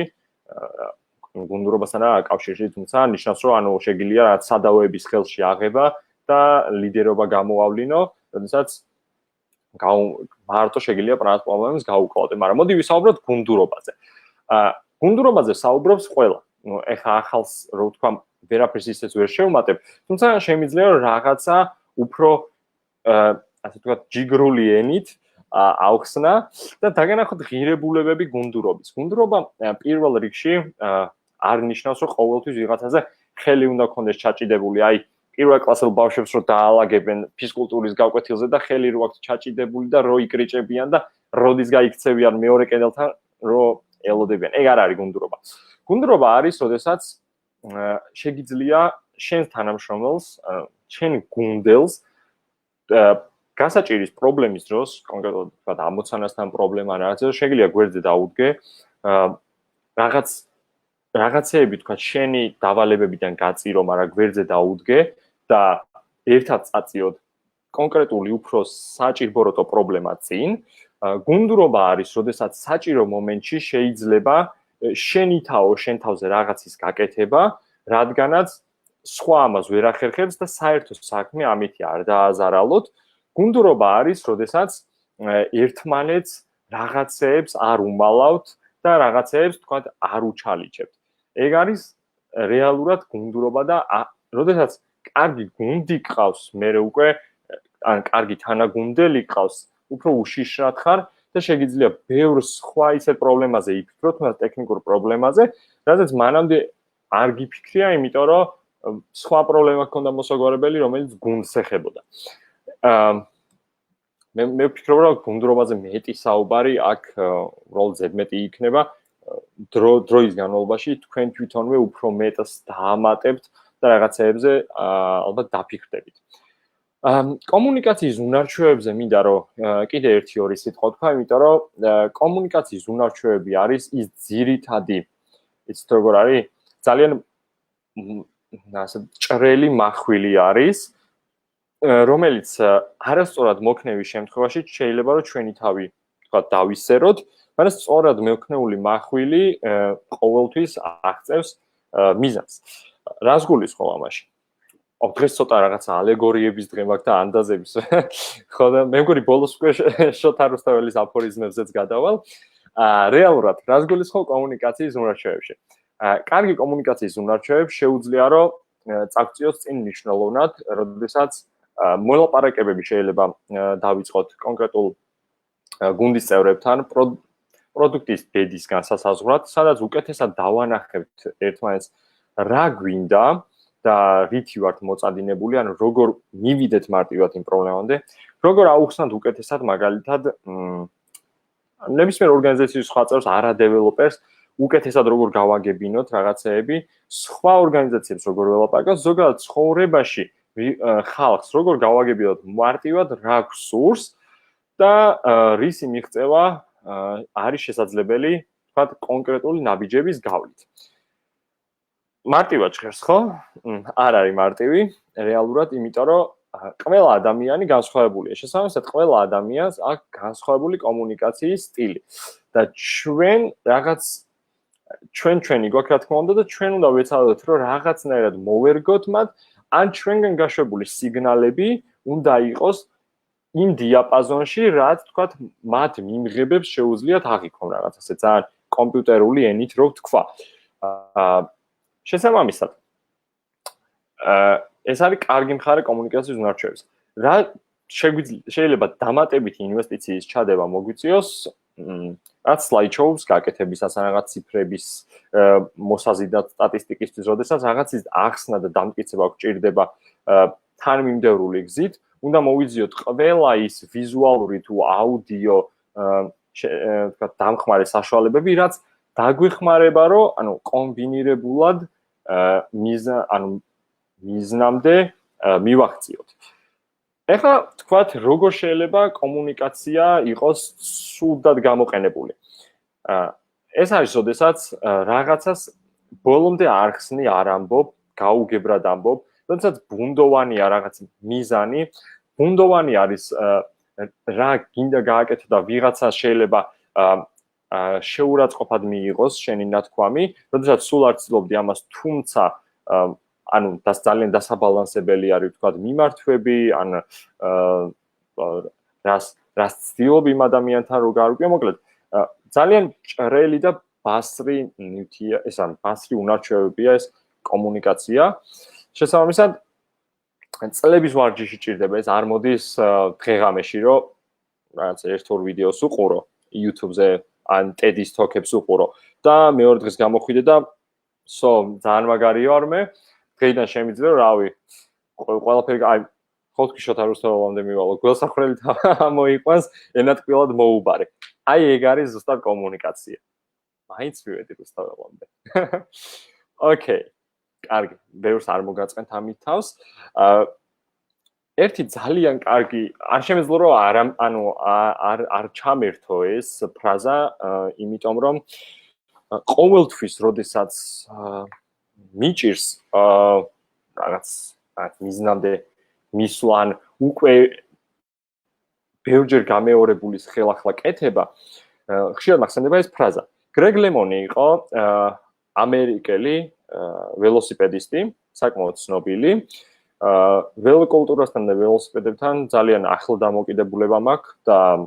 გუნდურობასთან არ კავშირში, თუმცა ნიშნავს, რომ ანუ შეგიძლია რაღაც სადავეების ხელში აღება და ლიდერობა გამოავლინო, როდესაც მარტო შეგიძლია პრობლემებს გაუკლავდე, მაგრამ მოდი ვისაუბროთ გუნდურობაზე. გუნდურობაზე საუბრობს ყველა. ეხლა ახალს რო ვთქვა, ვერაფერს ისეც ვერ შევმატებ, თუმცა შემიძლია რომ რაღაცა უფრო ასე ვთქვათ, ჯიგრული ენით აუხსნა და დაგანახოთ ღირებულებები გუნდურობის. გუნდურობა პირველ რიგში არ ნიშნავს, რომ ყოველთვის ვიღაცაზე ხელი უნდა გქონდეს ჩაჭიდებული, აი პირველ კლასელ ბავშვებს რო დაალაგებენ ფიზკულტურის გავკვეთილზე და ხელი რო აქვს ჩაჭიდებული და რო იკრიჭებიან და როდის გაიქცევიან მეორე კედელთან რო ელოდებიან. ეგ არ არის გუნდურობა. გუნდურობა არის, როდესაც შეგიძლია შენს თანამშრომელს, შენ გუნდელს გასაჭირის პრობლემის დროს, კონკრეტულად ვთქვათ, ამოცანასთან პრობლემა რაღაცა, შეგიძლია გვერდზე დაუდგე, რაღაცეები ვთქვათ, შენი დავალებებიდან გაწირო, მაგრამ გვერდზე დაუდგე და ერთად წაწიოთ კონკრეტული უფრო საჭირობროტო პრობლემა წინ. გუნდურობა არის, როდესაც საჭირო მომენტში შეიძლება შენითაო შენ თავზე რაღაცის გაკეთება, რადგანაც სხვა ამას ვერ ახერხებს და საერთო საქმე ამითი არ დააზარალოთ. გუნდურობა არის, როდესაც ერთმანეთს რაღაცეებს არ უმალავთ და რაღაცეებს თქვათ არ უჩალიჩებთ. ეგ არის რეალურად გუნდურობა და როდესაც კარგი გუნდი გყავს, მერე უკვე ან კარგი თანაგუნდელი გყავს, უფრო უშიშრად ხარ და შეგიძლია ბევრ სხვა ისეთ პრობლემაზე იფიქრო, თუნდაც ტექნიკურ პრობლემაზე, რადგან მანამდე არ გიფიქრია, იმიტომ რომ სხვა პრობლემა ჰქონდა მოსაგვარებელი, რომელიც გუნდს ეხებოდა. მე ვფიქრობ, რომ გუნდურობაზე მეტი საუბარი აქ უბრალოდ ზედმეტი იქნება. დროის განმავლობაში თქვენ თვითონვე უფრო მეტს დაამატებთ და რაღაცეებზე ალბათ დაფიქრდებით. კომუნიკაციის უნარჩვევებზე მინდა რომ კიდე 1-2 სიტყვა თქვა, იმიტომ რომ კომუნიკაციის უნარჩვევები არის ის ძირითადი, იცით როგორ არის, ძალიან ასე ჭრელი მახვილი არის, რომელიც არასწორად მოქნევის შემთხვევაში შეიძლება რომ ჩვენი თავი თქვა დავისეროთ, მაგრამ სწორად მექნეული მახვილი ყოველთვის აღწევს მიზანს. რას გულისხმობ ამაში? დღეს ცოტა რაღაცა ალეგორიების დღე მაქვს და ანდაზების. ხო და მე მგონი ბოლოს უკვე შოთა რუსთაველის აფორიზმებზეც გადავალ. რეალურად რას გულისხმობ კომუნიკაციის უნარჩვევებში? კარგი კომუნიკაციის უნარჩვევებს შეუძლია რომ წაგწიოს წინ მნიშვნელოვნად, როდესაც მოლაპარაკებები შეიძლება დავიწყოთ კონკრეტულ გუნდის წევრებთან, პროდუქტის ბედისგან სასაზღვრად, სადაც უკეთესად დავანახებთ ერთმანეთს რა გვინდა და რითი ვართ მოწადინებული, ანუ როგორ მივიდეთ მარტივად იმ პრობლემამდე, როგორ აუხსნათ უკეთესად მაგალითად ნებისმიერ ორგანიზაციის სხვა წევრს, არა დეველოპერს, უკეთესად როგორ გავაგებინოთ რაღაცეები, სხვა ორგანიზაციებს როგორ ველაპარაკოთ, ზოგადად ცხოვრებაში ხალხს როგორ გავაგებინოთ მარტივად რა გვსურს და რისი მიღწევა არის შესაძლებელი, თქვათ, კონკრეტული ნაბიჯების გავლით. მარტივად ჟღერს, ხო? არ არის მარტივი, რეალურად, იმიტომ რომ ყველა ადამიანი განსხვავებულია. შესაბამისად, ყველა ადამიანს აქვს განსხვავებული კომუნიკაციის სტილი. და ჩვენი გვაქვს რა თქმა უნდა და ჩვენ უნდა ვეცადოთ, რომ რაღაცნაირად მოვერგოთ მათ, ან ჩვენგან გაშვებული სიგნალები უნდა იყოს იმ დიაპაზონში, რაც თქვათ, მათ მიმღებებს შეუძლიათ აღიქვან რაღაც ასე ძალიან კომპიუტერული ენით რო ვთქვა. შესაბამისად, ეს არის კარგი მხარე კომუნიკაციის უნარჩვევების. რა შეიძლება დამატებითი ინვესტიციის ჩადება მოგვიწიოს, რაც slideshows გაკეთებისას, რაღაც ციფრების მოსაზიდად სტატისტიკისთვის, როდესაც რაღაცის ახსნა და დამტკიცება გვჭირდება თანმიმდევრული გზით, უნდა მოვიძიოთ ყველა ის ვიზუალური თუ აუდიო თქვათ დამხმარე საშუალებები, რაც დაგვეხმარება, რომ ანუ კომბინირებულად მიზნამდე მივახციოთ. ეხლა თქვათ, როგორ შეიძლება კომუნიკაცია იყოს სრულად გამოყენებული. ეს არის, როდესაც რაღაცას ბოლომდე არ ხსნი, არ ამბობ, გაუგებრად ამბობ, როდესაც ბუნდოვანია რაღაც მიზანი, ბუნდოვანი არის რა გინდა გააკეთო და ვიღაცა შეიძლება შეურაცხყოფად მიიღოს შენი ნათქვამი, როდესაც სულ არ ცდილობდი ამას, თუმცა ანუ ძალიან დასაბალანსებელი არის თქვა მიმართვები, ან რას ცდილობ იმ ადამიანთან რო გაარკვიო, მოკლედ ძალიან ჭრელი და ბასრი ნივთია, ეს ან ბასრი უნარჩვევებია ეს კომუნიკაცია. შესაბამისად, წლების ვარჯიში ჭირდება, ეს არ მოდის დღე-ღამეში, რომ რაღაც ერთ-ორ ვიდეოს უყურო YouTube-ზე, ან TED-ის თოქებს უყურო და მეორე დღეს გამოხვიდე და ძალიან მაგარი ვარ მე. დღეიდან შემიძლია, რავი, ყველაფერი აი ხოთქიშოთა რუსთავამდე მივალო, გველსახვრელით მოიყვანს, ენატკბილად მოუბარე. აი ეგ არის ზუსტად კომუნიკაცია. მაინც მივედი რუსთავამდე. ოკეი. კარგი, ბევრს არ მოგაწყენთ ამით თავს. ერთი ძალიან კარგი, არ შემეძლო რომ არ ჩამერთო ეს ფრაზა, იმიტომ რომ ყოველთვის, როდესაც მიჭირს რაღაც მიზნამდე მისვლან, უკვე ბევრჯერ გამეორებული ხელახლა კეთება, ხშირად მახსენდება ეს ფრაზა. გრეგ ლემონი იყო ამერიკელი ველოსიპედისტი, საკმაოდ ცნობილი. ველოკულტურასთან და ველოსიპედებთან ძალიან ახლო დამოკიდებულება მაქვს და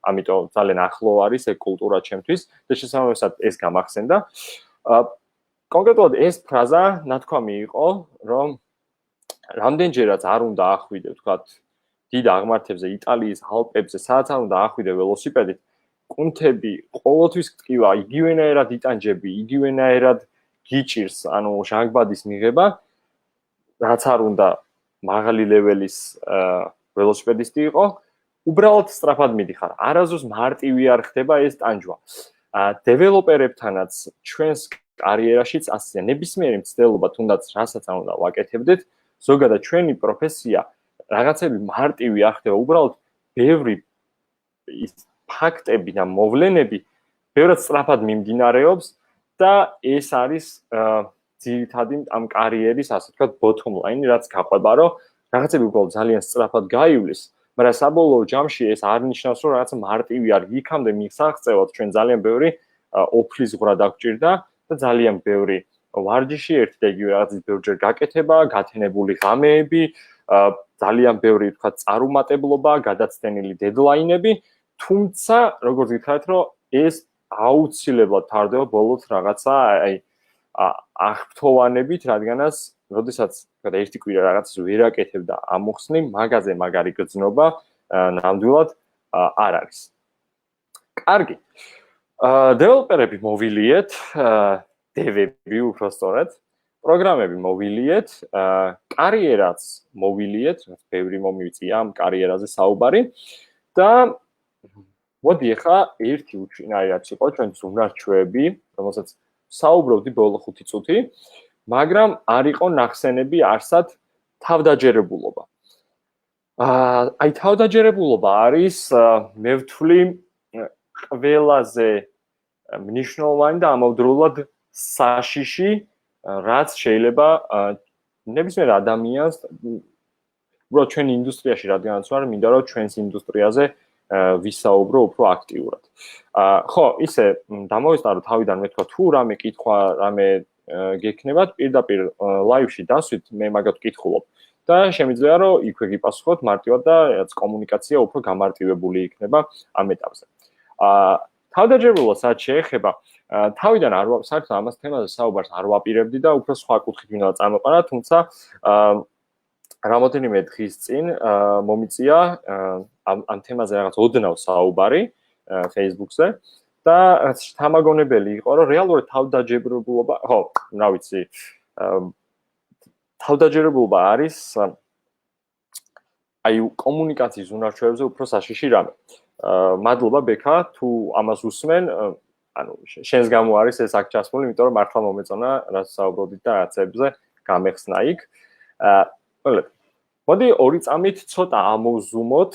ამიტომ ძალიან ახლო არის ეს კულტურა ჩემთვის და შესაბამისად ეს გამახსენდა. კონკრეტულად ეს ფრაზა ნათქვამი იყო, რომ რამდენჯერაც არ უნდა ახვიდე, ვთქვათ, დიდ აღმართებზე, იტალიის ალპებზე, სადაც არ უნდა ახვიდე ველოსიპედით, კუნთები ყოველთვის ტკივა, იგივენაირად იტანჯები, იგივენაირად გიჭირს, ანუ ჟანგბადის მიღება, რაც არ უნდა მაღალი ლეველის ველოსიპედისტი იყო, უბრალოდ სწრაფად მიდიხარ. არასდროს მარტივი არ ხდება ეს ტანჯვა. დეველოპერებთანაც ჩვენს კარიერაშიც ასეა, ნებისმიერი მცდელობა, თუნდაც რასაც არ უნდა ვაკეთებდეთ, ზოგადად ჩვენი პროფესია რაღაცები მარტივი არ ხდება, უბრალოდ ბევრი ფაქტები და მოვლენები ბევრად სწრაფად მიმდინარეობს და ეს არის ძირითადი ამ კარიერის, ასე ვთქვათ, bottom line, რაც გაყვება, რომ რაღაცები უბრალოდ ძალიან სწრაფად გაივლის, მაგრამ საბოლოო ჯამში ეს არ ნიშნავს, რომ რაღაც მარტივი არ იქამდე მისაღწევად ჩვენ ძალიან ბევრი ოფლის ღრა დაგჭირდა და ძალიან ბევრი ვარჯიში ერთი და იგივე რაღაცის ბევრჯერ გაკეთება, გათენებული ღამეები, ძალიან ბევრი ვთქვათ წარუმატებლობა, გადაცდენილი დედლაინები, თუმცა როგორც გითხარით, რომ ეს აუცილებლად თარდება ბოლოს რაღაცა აი აღფრთოვანებით, რადგანაც როდესაც ვთქვათ ერთი კვირა რაღაცას ვერ აკეთებ და ამოხსნი, მაგაზე მაგარი გრძნობა ნამდვილად არ არის. კარგი. დეველოპერები მოვილიეთ, დევები უბრალოდ, პროგრამები მოვილიეთ, კარიერაც მოვილიეთ, რაც ბევრი მომივწია ამ კარიერაზე საუბარი და მოდი ახლა ერთი უჩინარი რაც იყო ჩვენთვის უნარჩვები, რომელსაც საუბრობდი ბოლო 5 წუთი, მაგრამ არ იყო ნახსენები არსად თავდაჯერებულობა. აი თავდაჯერებულობა არის მე ვთვლი ყველაზე მნიშვნელოვანი და ამავდროულად საშიში, რაც შეიძლება ნებისმიერ ადამიანს უბრალოდ ჩვენ ინდუსტრიაში რადგანაც ვარ, მინდა რომ ჩვენს ინდუსტრიაზე ვისაუბრო უფრო აქტიურად. ხო, ისე დამოვესწარო თავიდან მე თქვა თუ რამე კითხვა, რამე გექნებათ, პირდაპირ ლაივში დასვით, მე მაგათ ვკითხულობ. და შემიძლია რომ იქვე გიპასუხოთ მარტივად და რაც კომუნიკაცია უფრო გამარტივებული იქნება ამ ეტაპზე. თავდაჯერებულობა რაც შეეხება, თავიდან არ საერთოდ ამას თემაზე საუბარს არ ვაპირებდი და უფრო სხვა კუთხით მინდა წამოყარა, თუმცა რამოდენიმე დღის წინ მომიწია ამ თემაზე რაღაც ოდნავ საუბარი Facebook-ზე და თამაგონებელი იყო, რომ რეალურად თავდაჯერებულობა, ხო, რა ვიცი, თავდაჯერებულობა არის აი კომუნიკაციის უნარჩვებზე უფრო საშიში რამე. მადლობა ბექა, თუ ამას უსმენ, ანუ შენს გამო არის ეს აქ ჩასმული, იმიტომ რომ მართლა მომეწონა რაც საუბრობდით და რაცებზე გამეხსნა იქ. მოდი ორი წამით ცოტა ამოვზუმოთ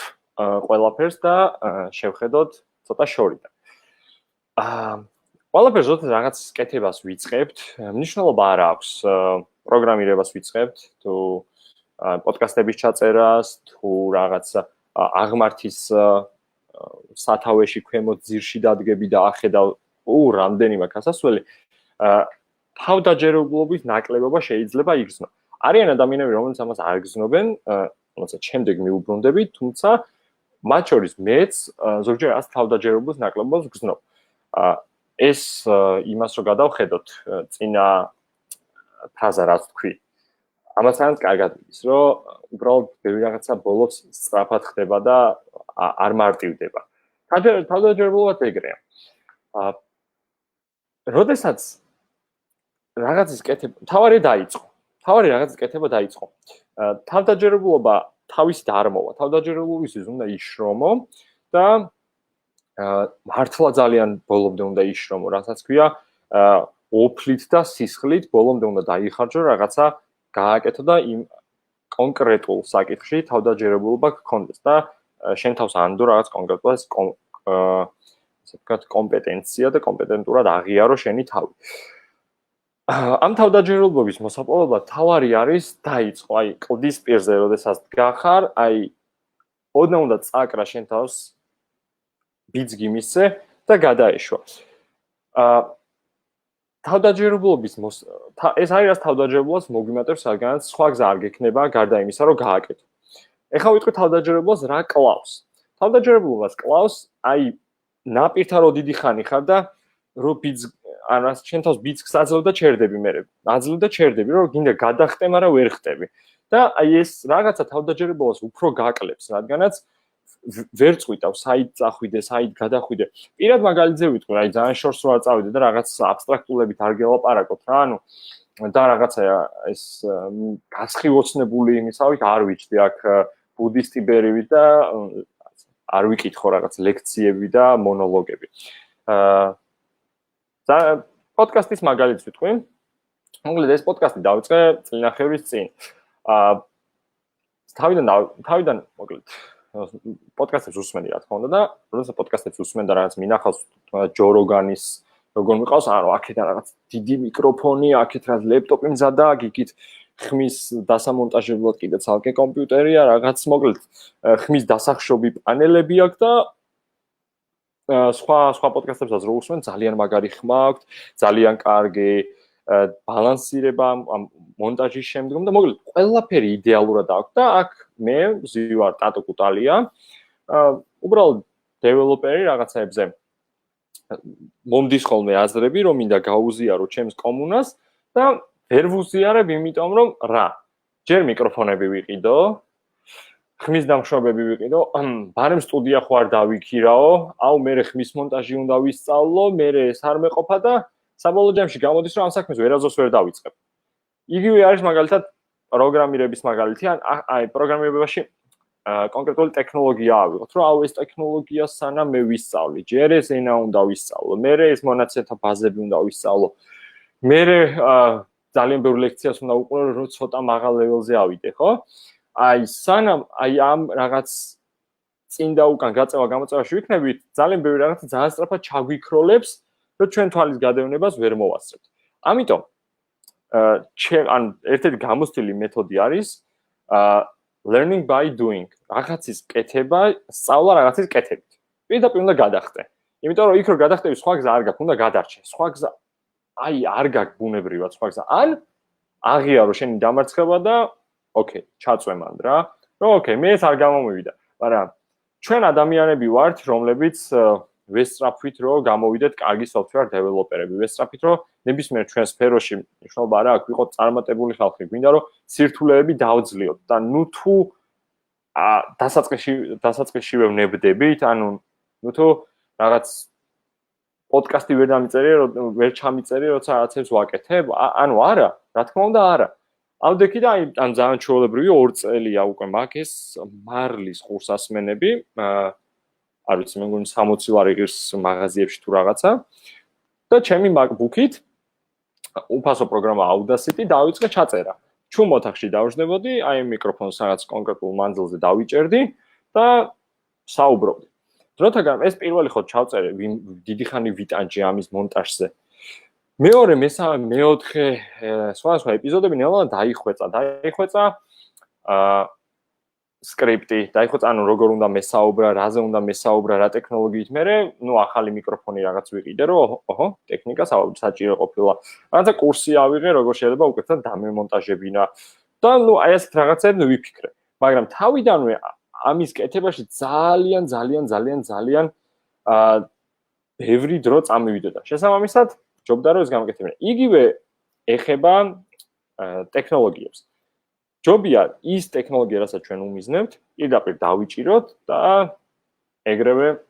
ყველაფერს და შევხედოთ ცოტა შორიდან. ყველაფერს როდესაც რაღაც კეთებას ვიწყებთ, მნიშვნელობა არ აქვს პროგრამირებას ვიწყებთ, თუ პოდკასტების ჩაწერას, თუ რაღაც აღმართის სათავეში ქვემოთ ძირში დადგები და ახედავ რამდენი მაქვს ასასვლელი, თავდაჯერებულობის ნაკლებობა შეიძლება იგრძნო. არიან ადამიანები, რომლებიც ამას არ გრძნობენ, რომელსაც შემდეგ მიუბრუნდები, თუმცა მათ შორის მეც ზოგჯერ რაღაც თავდაჯერებულობის ნაკლებობას ვგრძნობ. ეს იმას რო გადავხედოთ წინა ფრაზა რაც თქვი. ამასთანაც კარგად ვიცი, რომ უბრალოდ ბევრი რაღაცა ბოლოს სწრაფად ხდება და არ მარტივდება. თავდაჯერებულობაც ეგრეა. როდესაც რაღაცის კეთება, თავარი დაიწყო. თავარი რაღაცის კეთება დაიწყო. თავდაჯერებულობა თავისით არ მოვა. თავდაჯერებულობისთვის უნდა იშრომო და მართლა ძალიან ბოლომდე უნდა იშრომო, რასაც ქვია, ოფლით და სისხლით ბოლომდე უნდა დაიხარჯო რაღაცა გააკეთო და იმ კონკრეტულ საკითხში თავდაჯერებულობა გქონდეს და შენ თავს ანდო რაღაც კონკრეტულად ესე ვთქვათ კომპეტენცია და კომპეტენტურად აღიარო შენი თავი. ამ თავდაჯერებულობის მოსაპოვებლად თავარი არის დაიწყო, აი კლდის პირზე როდესაც გახარ, აი ოდნავ უნდა წაკრა შენ თავს ბიძგი მისცე და გადაეშვა. თავდაჯერებულობის ეს არის თავდაჯერებულობას მოგვიმატებს, რადგანაც სხვა გზა არ გექნება გარდა იმისა, რომ გააკეთო. ეხლა ვიტყვი თავდაჯერებულობას რა კლავს. თავდაჯერებულობას კლავს, აი ნაპირთან რო დიდი ხანი ხარ და რო ანას შენ თავს ბიძგს აძლევ და ჩერდები მე. აძლევ და ჩერდები, რომ გინდა გადახტე, მაგრამ ვერ ხტები. და აი ეს რაღაცა თავდაჯერებულობას უფრო გაკლებს, რადგანაც ვერ წვიტავ, საით წახვიდე, საით გადახვიდე. პირად მაგალითზე ვიტყვი, აი ძალიან შორს რა წავიდე და რაღაც აბსტრაქტულებით არ გელაპარაკოთ რა, ანუ და რაღაცა ეს გასხივოცნებული იმისავით არ ვიჭდი აქ ბუდისტი ბერივი და არ ვიკითხო რაღაც ლექციები და მონოლოგები. და პოდკასტის მაგალითს ვიტყვი. მოკლედ ეს პოდკასტი დავიწყე წლინახევრის წინ. თავიდან მოკლედ პოდკასტებს უსმენი რა თქმა უნდა და როდესაც პოდკასტებს უსმენ და რაღაც მინახავს ჯო როგანის როგორ მიყავს, ანუ აქედან რაღაც დიდი მიკროფონი, აქეთ რაღაც ლეპტოპი მზადა, იქით ხმის დასამონტაჟებლად კიდე ცალკე კომპიუტერია, რაღაც მოკლედ ხმის დასახშობი პანელები აქვს და სხვა პოდკასტებსაც რო უსმენ, ძალიან მაგარი ხმა აქვს, ძალიან კარგი ბალანსირება ამ მონტაჟის შემდგომ და მოკლედ ყველაფერი იდეალურად აქვს და აქ მე ვარ ტატო კუტალია. უბრალოდ დეველოპერი რაღაცაებზე მომდის ხოლმე აზრები, რომ მინდა გაუზიარო ჩემს კომუნას და ვერ ვუზიარებ, იმიტომ რომ რა, ჯერ მიკროფონები ვიყიდო, ხმის დამშრობები ვიყიდო, ბარემ სტუდია ხო არ დავიქირაო, აუ მე ხმის მონტაჟი უნდა ვისწავლო, მე ეს არ მეყოფა და საბოლოო ჯამში გამოდის რომ ამ საქმეს ვერაზოს ვერ დავიწყებ. იგივე არის მაგალითად პროგრამირების მაგალითი, აი პროგრამირებაში კონკრეტული ტექნოლოგია ავიღოთ, რომ აუ ეს ტექნოლოგია სანამ მე ვისწავლი, ჯერ ეს ენა უნდა ვისწავლო, მე ეს მონაცემთა ბაზები უნდა ვისწავლო. მე ძალიან ბევრ ლექციას უნდა უყურო, რომ ცოტა მაღალ ლეველზე ავიდე, ხო? აი სანამ აი ამ რაღაც წინ და უკან გაწევა გამოწევაში ვიქნებით, ძალიან ბევრი რაღაცა ძალიან სწრაფად ჩაგვიქროლებს, რომ ჩვენ თვალის გადავნებას ვერ მოვასწრებთ. ამიტომ ან ერთ-ერთი გამოცდილი მეთოდი არის learning by doing. რაღაცის კეთება, სწავლა რაღაცის კეთებით. პირდაპირ უნდა გადახტე. იმიტომ რომ იქ რო გადახტები, სხვა გზა არ გაქვს, უნდა გადარჩე. სხვა გზა აი არ გაქვს ბუნებრივად სხვა გზა. ან აღიარო შენი დამარცხება და ოკეი, ჩაწვე მანდ რა. რომ ოკეი, მე ეს არ გამომივიდა. მაგრამ ჩვენ ადამიანები ვართ, რომლებიც ვესწრაფვით რომ გამოვიდეთ კარგი software developer-ები, ვესწრაფვით რომ ნებისმიერ ჩვენ სფეროში მნიშვნელობა არ აქვს, ვიყოთ წარმატებული ხალხი, გვინდა რომ სირთულეები დავძლიოთ და ნუ თუ დასაწყისშივე ვნებდებით, ანუ ნუ თუ რაღაც პოდკასტი ვერ ჩამიწერე, როცა რაღაცებს ვაკეთებ, ანუ არა, რა თქმა უნდა არა. ავდექი და ამ ძალიან ჩვეულებრივი 2 წელია უკვე მაქვს ეს მარლის ყურსასმენები, არ ვიცი, მე მგონი 60 ლარი ღირს მაღაზიებში თუ რაღაცა და ჩემი MacBook-ით უფასო პროგრამა Audacity დავიწყე ჩაწერა. ჩუმ ოთახში დავждებოდი, აი მიკროფონს რაღაც კონკრეტულ მანძილზე დავიჭერდი და საუბრობდი. დროთაგან ეს პირველი ხო ჩავწერე, დიდი ხანი ვიტანჯე ამის მონტაჟზე. მეორე, მესამე, მეოთხე სხვა ეპიზოდები ნელა დაიხვეწა სკრიპტი, დაიხვეწა ანუ როგორ უნდა მესაუბრა, რაზე უნდა მესაუბრა, რა ტექნოლოგიით მერე, ნუ ახალი მიკროფონი რაღაც ვიყიდე, რომ ტექნიკა საჭირო ყოფილა. რაღაცა კურსი ავიღე, როგორ შეიძლება უკეთად დამემონტაჟებინა და ნუ აი ეს რაღაცები ვიფიქრე. მაგრამ თავიდანვე ამის კეთებაში ძალიან ბევრი დრო წამივიდოდა. შესაბამისად, ჯობდა რომ ეს გამოკეთებინა. იგივე ეხება ტექნოლოგიებს. ჯობია ის ტექნოლოგია, რასაც ჩვენ უმიზნებთ, პირდაპირ დავიჭიროთ და ეგრევე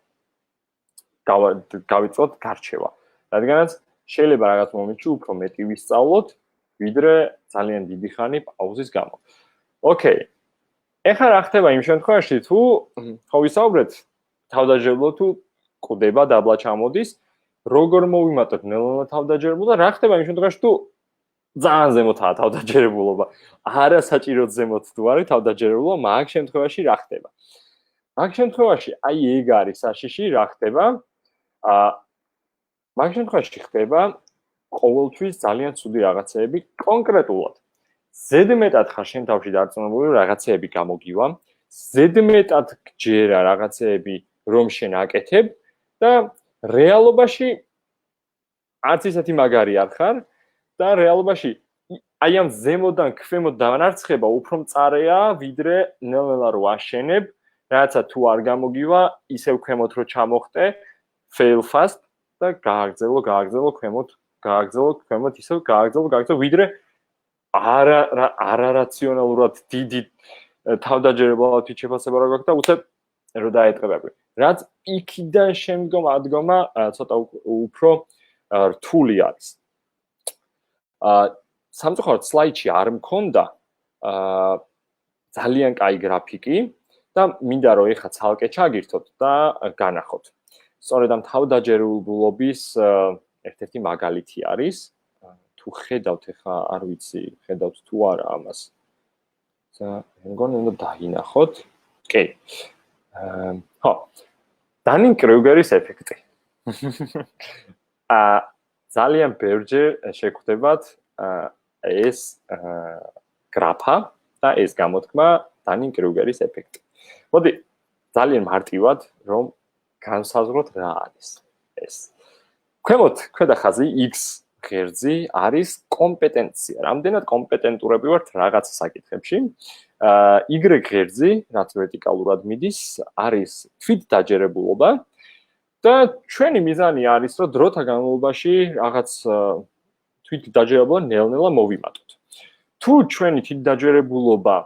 გავიწყოთ გარჩევა. რადგანაც შეიძლება რაღაც მომენტში უფრო მეტი ვისწავლოთ, ვიდრე ძალიან დიდი ხანი პაუზის გამო. ოკეი. ეხლა რა ხდება იმ შემთხვევაში, თუ ხო ვისაუბრეთ თავდაჯერებლად თუ კვდება დაბლა ჩამოდის, როგორ მოვიმატოთ ნელ-ნელა თავდაჯერებულობა და რა ხდება იმ შემთხვევაში, თუ ძალიან ზემოთაა თავდაჯერებულობა. არასაჭიროდ ზემოთ თუ არის თავდაჯერებულობა, მაგ შემთხვევაში რა ხდება? მაგ შემთხვევაში აი ეგ არის საშიში, რა ხდება? მაგ შემთხვევაში ხდება ყოველთვის ძალიან ცუდი რაღაცეები კონკრეტულად. ზედმეტად ხარ შენ თავში დარწმუნებული, რაღაცეები გამოგივა, ზედმეტად გჯერა რაღაცეები, რომ შენ აკეთებ და რეალობაში არც ისეთი მაგარი არ ხარ და რეალობაში აი ამ ზემოდან ქვემოთ დანარცხება უფრო მწარეა, ვიდრე ნელ-ნელა რო აშენებ, რაღაცა თუ არ გამოგივა, ისევ ქვემოთ რო ჩამოხტე, fail fast და გააგრძელო ქვემოთ, ისევ გააგრძელო, ვიდრე არარაციონალურად დიდი თავდაჯერებლად შეფასება რა გაქვს და უცებ რო დაეტყებები. რაც იქიდან შემდგომ ადგომა ცოტა უფრო რთული არის. სამწუხაროდ სლაიდში არ მქონდა ძალიან კაი გრაფიკი და მინდა რომ ეხა ცალკე ჩაგირთოთ და განახოთ. სწორედ ამ თავდაჯერებულობის ერთ-ერთი მაგალითი არის. თუ ხედავთ ეხა არ ვიცი, ხედავთ თუ არა ამას. მე მგონი უნდა დაინახოთ. ოკეი. ხო. დანინგ-კრიუგერის ეფექტი. ძალიან ბევრჯერ შეგვხვდებათ ეს გრაფა და ეს გამოთქმა დანინგ-კრიუგერის ეფექტი. მოდი ძალიან მარტივად რომ განსაზღვროთ რა არის ეს. ქვემოთ ქვედა ხაზი X ღერძი არის კომპეტენცია. რამდენად კომპეტენტურები ვართ რაღაც საკითხებში. Y ღერძი, რაც ვერტიკალურად მიდის, არის თვითდაჯერებულობა და ჩვენი მიზანი არის, რომ დროთა განმავლობაში რაღაც თვითდაჯერებულობა ნელ-ნელა მოვიმატოთ. თუ ჩვენი თვითდაჯერებულობა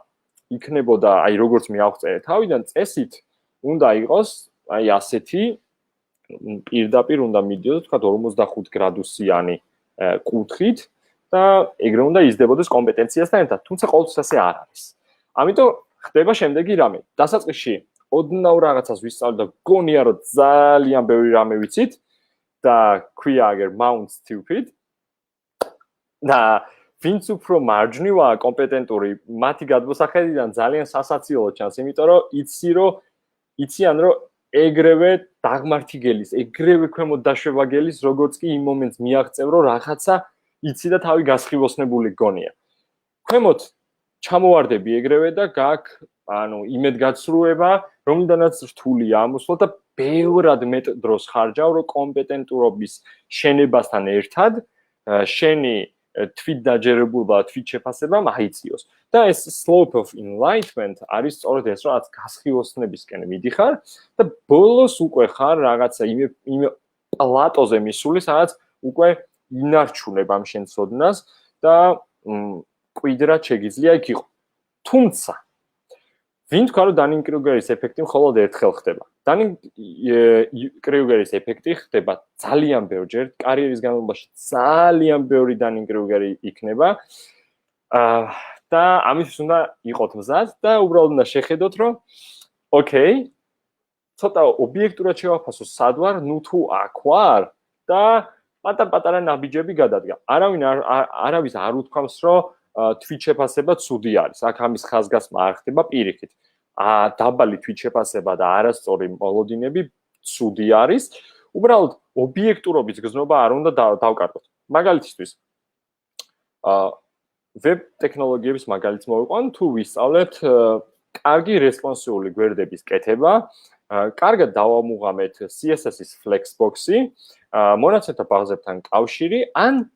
იქნებოდა, აი როგორც მე ავწერე თავიდან წესით, უნდა იყოს აი ასეთი პირდაპირ უნდა მიდიოდეს თქვა 45 გრადუსიანი კუთხით და ეგრე უნდა იზრდებოდეს კომპეტენციასთან ერთად, თუმცა ყოველთვის ასე არ არის. ამიტომ ხდება შემდეგი რამე. დასაწყისში ოდნავ რაღაცას ვისწავლეთ და გონია რომ ძალიან ბევრი რამე ვიცით და ქვია აგერ mount stupid და ვინც უფრო მარჯვნივაა კომპეტენტური, მათი გადმოსახედიდან ძალიან სასაცილო ჩანს, იმიტომ რომ იციან რომ ეგრევე დაღმართიგელის, ეგრევე ქვემოთ დაშვებაგელის, როგორც კი იმ მომენტს მიაღწევ რომ რაღაცა იცი და თავი გასხივოსნებული გონია. ქვემოთ ჩამოვარდები ეგრევე და გაქვს იმედგაცრუება, რომლიდანაც რთულია ამოსვლა და ბევრად მეტ დროს ხარჯავ, რომ კომპეტენტურობის შენებასთან ერთად შენი თვით დაჯერებულობა, თვით შეფასება მაიწიოს. და ეს slope of enlightenment არის სწორედ ეს, რომ გასხივოსნებისკენ მიდიხარ და ბოლოს უკვე ხარ რაღაცა იმ პლატოზე მისული, სადაც უკვე ინარჩუნებ ამ შენ ცოდნას და კვიდრად შეგიძლია იქ იყო. თუმცა ვინ თქვა რომ დანინგ-კრიუგერის ეფექტი მხოლოდ ერთხელ ხდება? დანინგ-კრიუგერის ეფექტი ხდება ძალიან ბევრჯერ, კარიერის განმავლობაში ძალიან ბევრი დანინგ-კრიუგერი იქნება. და ამისთვის უნდა იყოთ მზად და უბრალოდ უნდა შეხედოთ, რომ ოკეი, ცოტა ობიექტურად შევაფასო სად ვარ, ნუ თუ აქ ვარ და პატარ-პატარა ნაბიჯები გადადგა. არავის არ უთქვამს, რომ თვით შეფასება ცუდი არის. აქ ამის ხაზგასმა არ ხდება პირიქით. დაბალი თვით შეფასება და არასწორი მოლოდინები ცუდი არის. უბრალოდ ობიექტურობის გზნობა არ უნდა დავკარგოთ. მაგალითისთვის ვებ ტექნოლოგიების მაგალითს მოვიყვან, თუ ვისწავლეთ კარგი რესპონსიული გვერდების კეთება, კარგად დავამუღამეთ CSS-ის Flexbox-ი, მონაცემთა ბაზებთან კავშირი, ან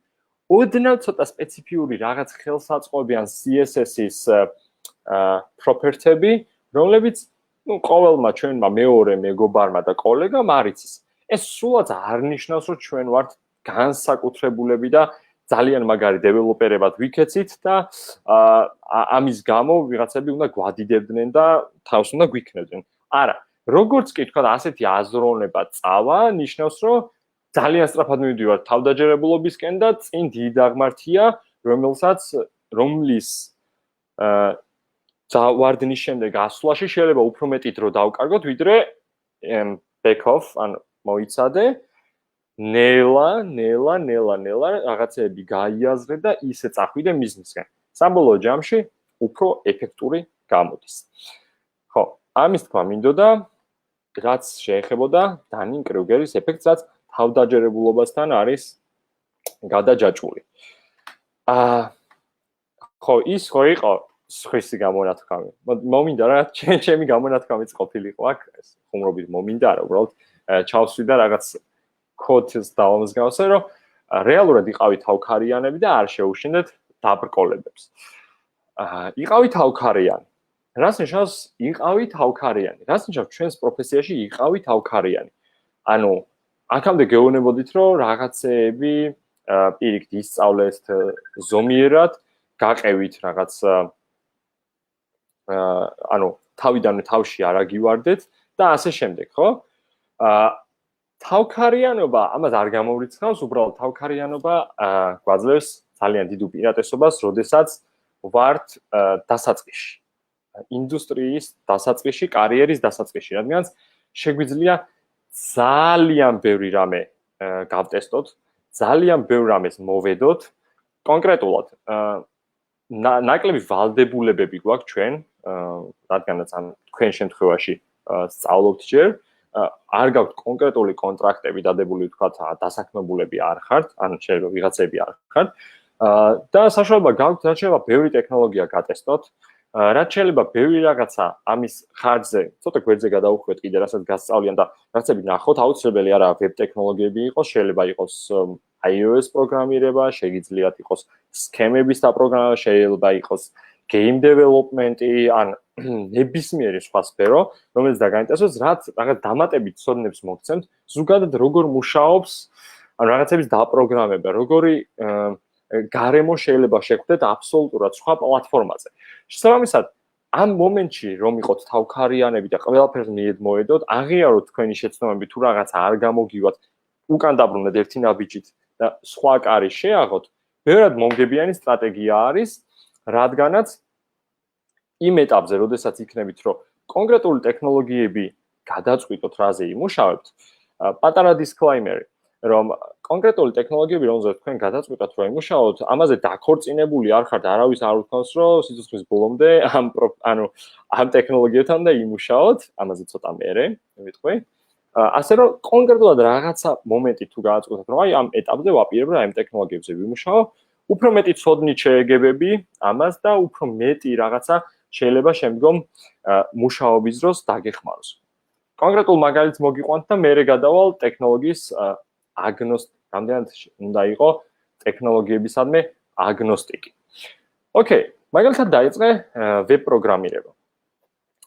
ოდნავ ცოტა სპეციფიური რაღაც ხელსაწყობი ან CSS-ის property-ები, რომლებიც ყოველმა ჩვენმა მეორე მეგობარმა და კოლეგამ არ იცის. ეს სულაც არ ნიშნავს, რომ ჩვენ ვართ განსაკუთრებულები და ძალიან მაგარი დეველოპერებად ვიქეცით და ამის გამო ვიღაცები უნდა გვადიდებდნენ და თავს უნდა გვიქნებდნენ. არა, როგორც კი თქვა ასეთი აზროვნება წავა, ნიშნავს, რომ ძალიან სწრაფად მივდივარ თავდაჯერებულობისკენ და წინ დიდი დაღმართია, რომლის ვარდნის შემდეგ ასვლაში შეიძლება უფრო მეტი დრო დავკარგოთ, ვიდრე back off, ან მოიცადე, ნელა რაღაცეები გაიაზრე და ისე წახვიდე მიზნისკენ. საბოლოო ჯამში უფრო ეფექტური გამოდის. ხო, ამის თქვა მინდოდა, რაც შეეხებოდა დანინგ-კრიუგერის ეფექტს, რაც თავდაჯერებულობასთან არის გადაჯაჭვული. ხო, ის ხო იყო სხვისი გამონათქვამი. მომინდა რა, ჩემი გამონათქვამიც ყოფილიყო აქ, ხუმრობით მომინდა რა, უბრალოდ ჩავსვი და რაღაც კოდს დავამსგავსე, რომ რეალურად იყავი თავქარიანები და არ შეუშინდეთ დაბრკოლებებს. იყავი თავქარიანი. რას ნიშნავს იყავი თავქარიანი? რას ნიშნავს ჩვენს პროფესიაში იყავი თავქარიანი? ანუ აქამდე გეუბნებოდით, რომ რაღაცეები პირიქით ისწავლეთ ზომიერად, გაყევით რაღაც ანუ თავიდანვე თავში არ აგივარდეთ და ასე შემდეგ, ხო? თავქარიანობა ამას არ გამოვრიცხავს, უბრალოდ თავქარიანობა გვაძლევს ძალიან დიდ უპირატესობას, როდესაც ვართ დასაწყისში. ინდუსტრიის დასაწყისში, კარიერის დასაწყისში, რადგან შეგვიძლია ძალიან ბევრი რამე გავტესტოთ, ძალიან ბევრ რამეს მოვედოთ, კონკრეტულად ნაკლები ვალდებულებები გვაქვს ჩვენ, რადგანაც თქვენ შემთხვევაში სწავლობთ ჯერ, არ გაქვთ კონკრეტული კონტრაქტები დადებული, თქვათ, დასაქმებულები არ ხართ, ან შეიძლება ვიღაცები არ ხართ, და საშუალება გაქვთ, რაც შეიძლება ბევრი ტექნოლოგია გატესტოთ, რაც შეიძლება ბევრი რაღაცა ამის ხარჯზე, ცოტა გვერდზე გადაუხვეთ კიდე, რასაც გასწავლიან და რაღაცები ნახოთ, აუცილებელი არაა ვებ ტექნოლოგიები იყოს, შეიძლება იყოს iOS პროგრამირება, შეგიძლიათ იყოს სქემების დაპროგრამება, შეიძლება იყოს game development-ი, ან ნებისმიერი სხვა სფერო, რომელიც დაგაინტერესებს, რაღაც დამატებით ცოდნებს მოგცემთ, ზოგადად როგორ მუშაობს, ან რაღაცების დაპროგრამება, როგორი გარემო შეიძლება შეხვდეთ აბსოლუტურად სხვა პლატფორმაზე. შესაბამისად, ამ მომენტში რომ იყოთ თავქარიანები და ყველაფერს მიედმოედოთ, აღიაროთ თქვენი შეცდომები თუ რაღაცა არ გამოგივათ, უკან დაბრუნდეთ ერთი ნაბიჯით და სხვა კარი შეაღოთ, ბევრად მომგებიანი სტრატეგია არის, რადგანაც იმ ეტაპზე, როდესაც იქნებით, რომ კონკრეტული ტექნოლოგიები გადაწყვიტოთ, რაზე იმუშავებთ, პატარა დისკლეიმერი, რომ კონკრეტული ტექნოლოგიები, რომელზეც თქვენ გადაწყვეტათ, რომ იმუშაოთ, ამაზე დაქორწინებული არ ხართ, არავის არ უთქვამს, რომ სიცოცხლის ბოლომდე ამ ტექნოლოგიებთან და იმუშაოთ, ამაზე ცოტა მერე, მეთქვი. ასე რომ კონკრეტულად რაღაცა მომენტი თუ გადაწყვეტათ, რომ აი ამ ეტაპზე ვაპირებ, რომ ამ ტექნოლოგიებზე ვიმუშაო, უფრო მეტი ცოდნით შეეგებები ამას და უფრო მეტი რაღაცა შეიძლება შემდგომ მუშაობის დროს დაგეხმაროს. კონკრეტულ მაგალითს მოგიყვანთ და მერე გადავალ ტექნოლოგიის რამდენად უნდა იყო ტექნოლოგიებისადმი აგნოსტიკი. ოკეი, მაგალითად დაიწყე ვებ პროგრამირება.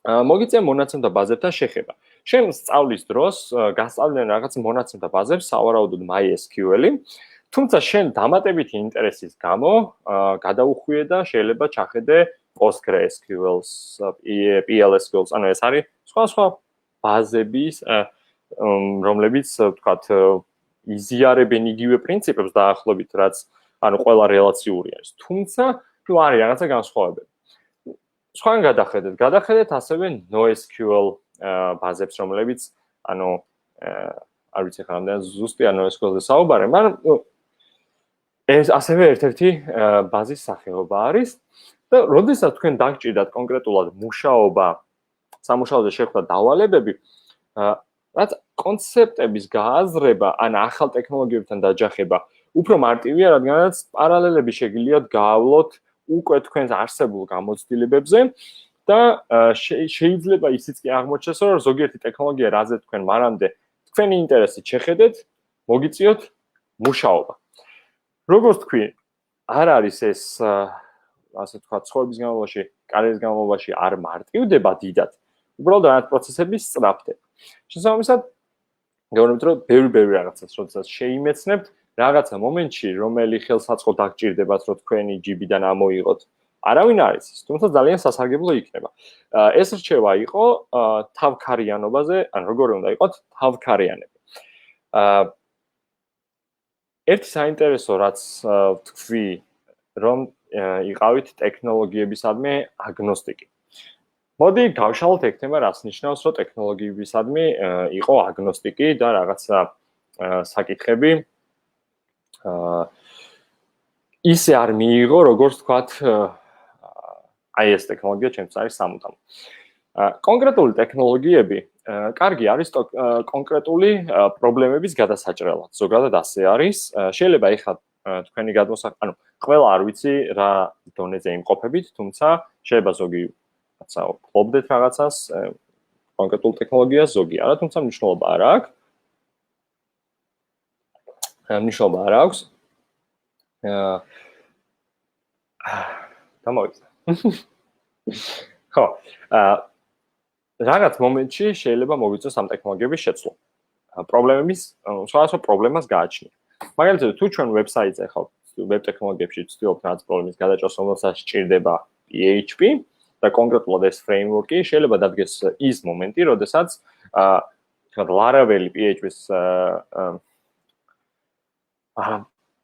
მოგიწია მონაცემთა ბაზებთან შეხება. შენ სწავლის დროს გასწავლენ რაღაც მონაცემთა ბაზებს, სავარაუდოდ MySQL-ი, თუმცა შენ დამატებითი ინტერესის გამო გადაუხვიე და შეიძლება ჩახედე PostgreSQL-ს, PLSQL-ს, ანუ ეს არის სხვა ბაზების, რომლებიც ვთქვათ, იზიარებენ იგივე პრინციპებს დაახლოებით, რაც ანუ ყველა რელაციური არის. თუმცა თუ არის რაღაცა განსხვავებები. სხვან გადახედეთ ასევე NoSQL ბაზებს, რომლებიც ანუ არ ვიცი ხა რამდენი ზუსტია NoSQL-ზე საუბარი, მაგრამ ეს ასევე ერთ-ერთი ბაზის სახეობა არის და როდესაც თქვენ დაგჭირდათ კონკრეტულად მუშაობა, სამუშაოზე შეხვდა დავალებები, რაც კონცეპტების გააზრება, ან ახალ ტექნოლოგიებთან დაჯახება უფრო მარტივია, რადგანაც პარალელები შეგიძლიათ გაავლოთ უკვე თქვენს არსებულ გამოცდილებებზე და შეიძლება ისიც კი აღმოჩნდეს, რომ ზოგიერთი ტექნოლოგია, რაზე თქვენ მანამდე თქვენი ინტერესით შეხედეთ, მოგიწიოთ მუშაობა. როგორც თქვი, არ არის ეს ასე ვთქვათ, ცხოვრების განმავლობაში, კარიერის განმავლობაში არ მარტივდება დიდად. უბრალოდ რაღაც პროცესები სწრაფდება. შესაბამისად, გეუბნებით, რომ ბევრი რაღაცას, როდესაც შეიმეცნებთ, რაღაცა მომენტში, რომელი ხელსაწყო დაგჭირდებათ, რომ თქვენი ჯიბიდან ამოიღოთ, არავინ არ იცის, თუმცა ძალიან სასარგებლო იქნება. ეს რჩევა იყო თავქარიანობაზე, ან როგორი უნდა იყოთ თავქარიანები. ერთი საინტერესო რაც ვთქვი, რომ იყავით ტექნოლოგიებისადმი აგნოსტიკი. მოდი გავშალოთ ეგ თემა, რას ნიშნავს, რომ ტექნოლოგიებისადმი იყო აგნოსტიკი და რაღაცა საკითხები ისე არ მიიღო, როგორც ვთქვათ, აი ეს ტექნოლოგია ჩემთვის არის სამუდამო. კონკრეტული ტექნოლოგიები კარგი არის კონკრეტული პრობლემების გადასაჭრელად. ზოგადად ასე არის. შეიძლება ეხლა თქვენი ანუ ყველა არ ვიცი რა დონეზე იმყოფებით, თუმცა შეიძლება ზოგი რაცა ფლობდეთ რაღაცას, კონკრეტულ ტექნოლოგიას, ზოგი არა, თუმცა მნიშვნელობა არ აქვს. მნიშვნელობა არ აქვს. დამოვიწყე. ხო, რაღაც მომენტში შეიძლება მოვიწოს ამ ტექნოლოგიების შეცვლა. პრობლემების, სხვადასხვა პრობლემას გააჩნია. მაგალითად, თუ ჩვენ ვებსაიტზე ხავთ, ვებ ტექნოლოგიებში ვცდილობთ რაღაც პრობლემის გადაჭრას, რომელსაც სჭირდება PHP და კონკრეტულად ეს ფრეიმვორკი, შეიძლება დადგეს ის მომენტი, როდესაც თქვათ Laravel PHP-ს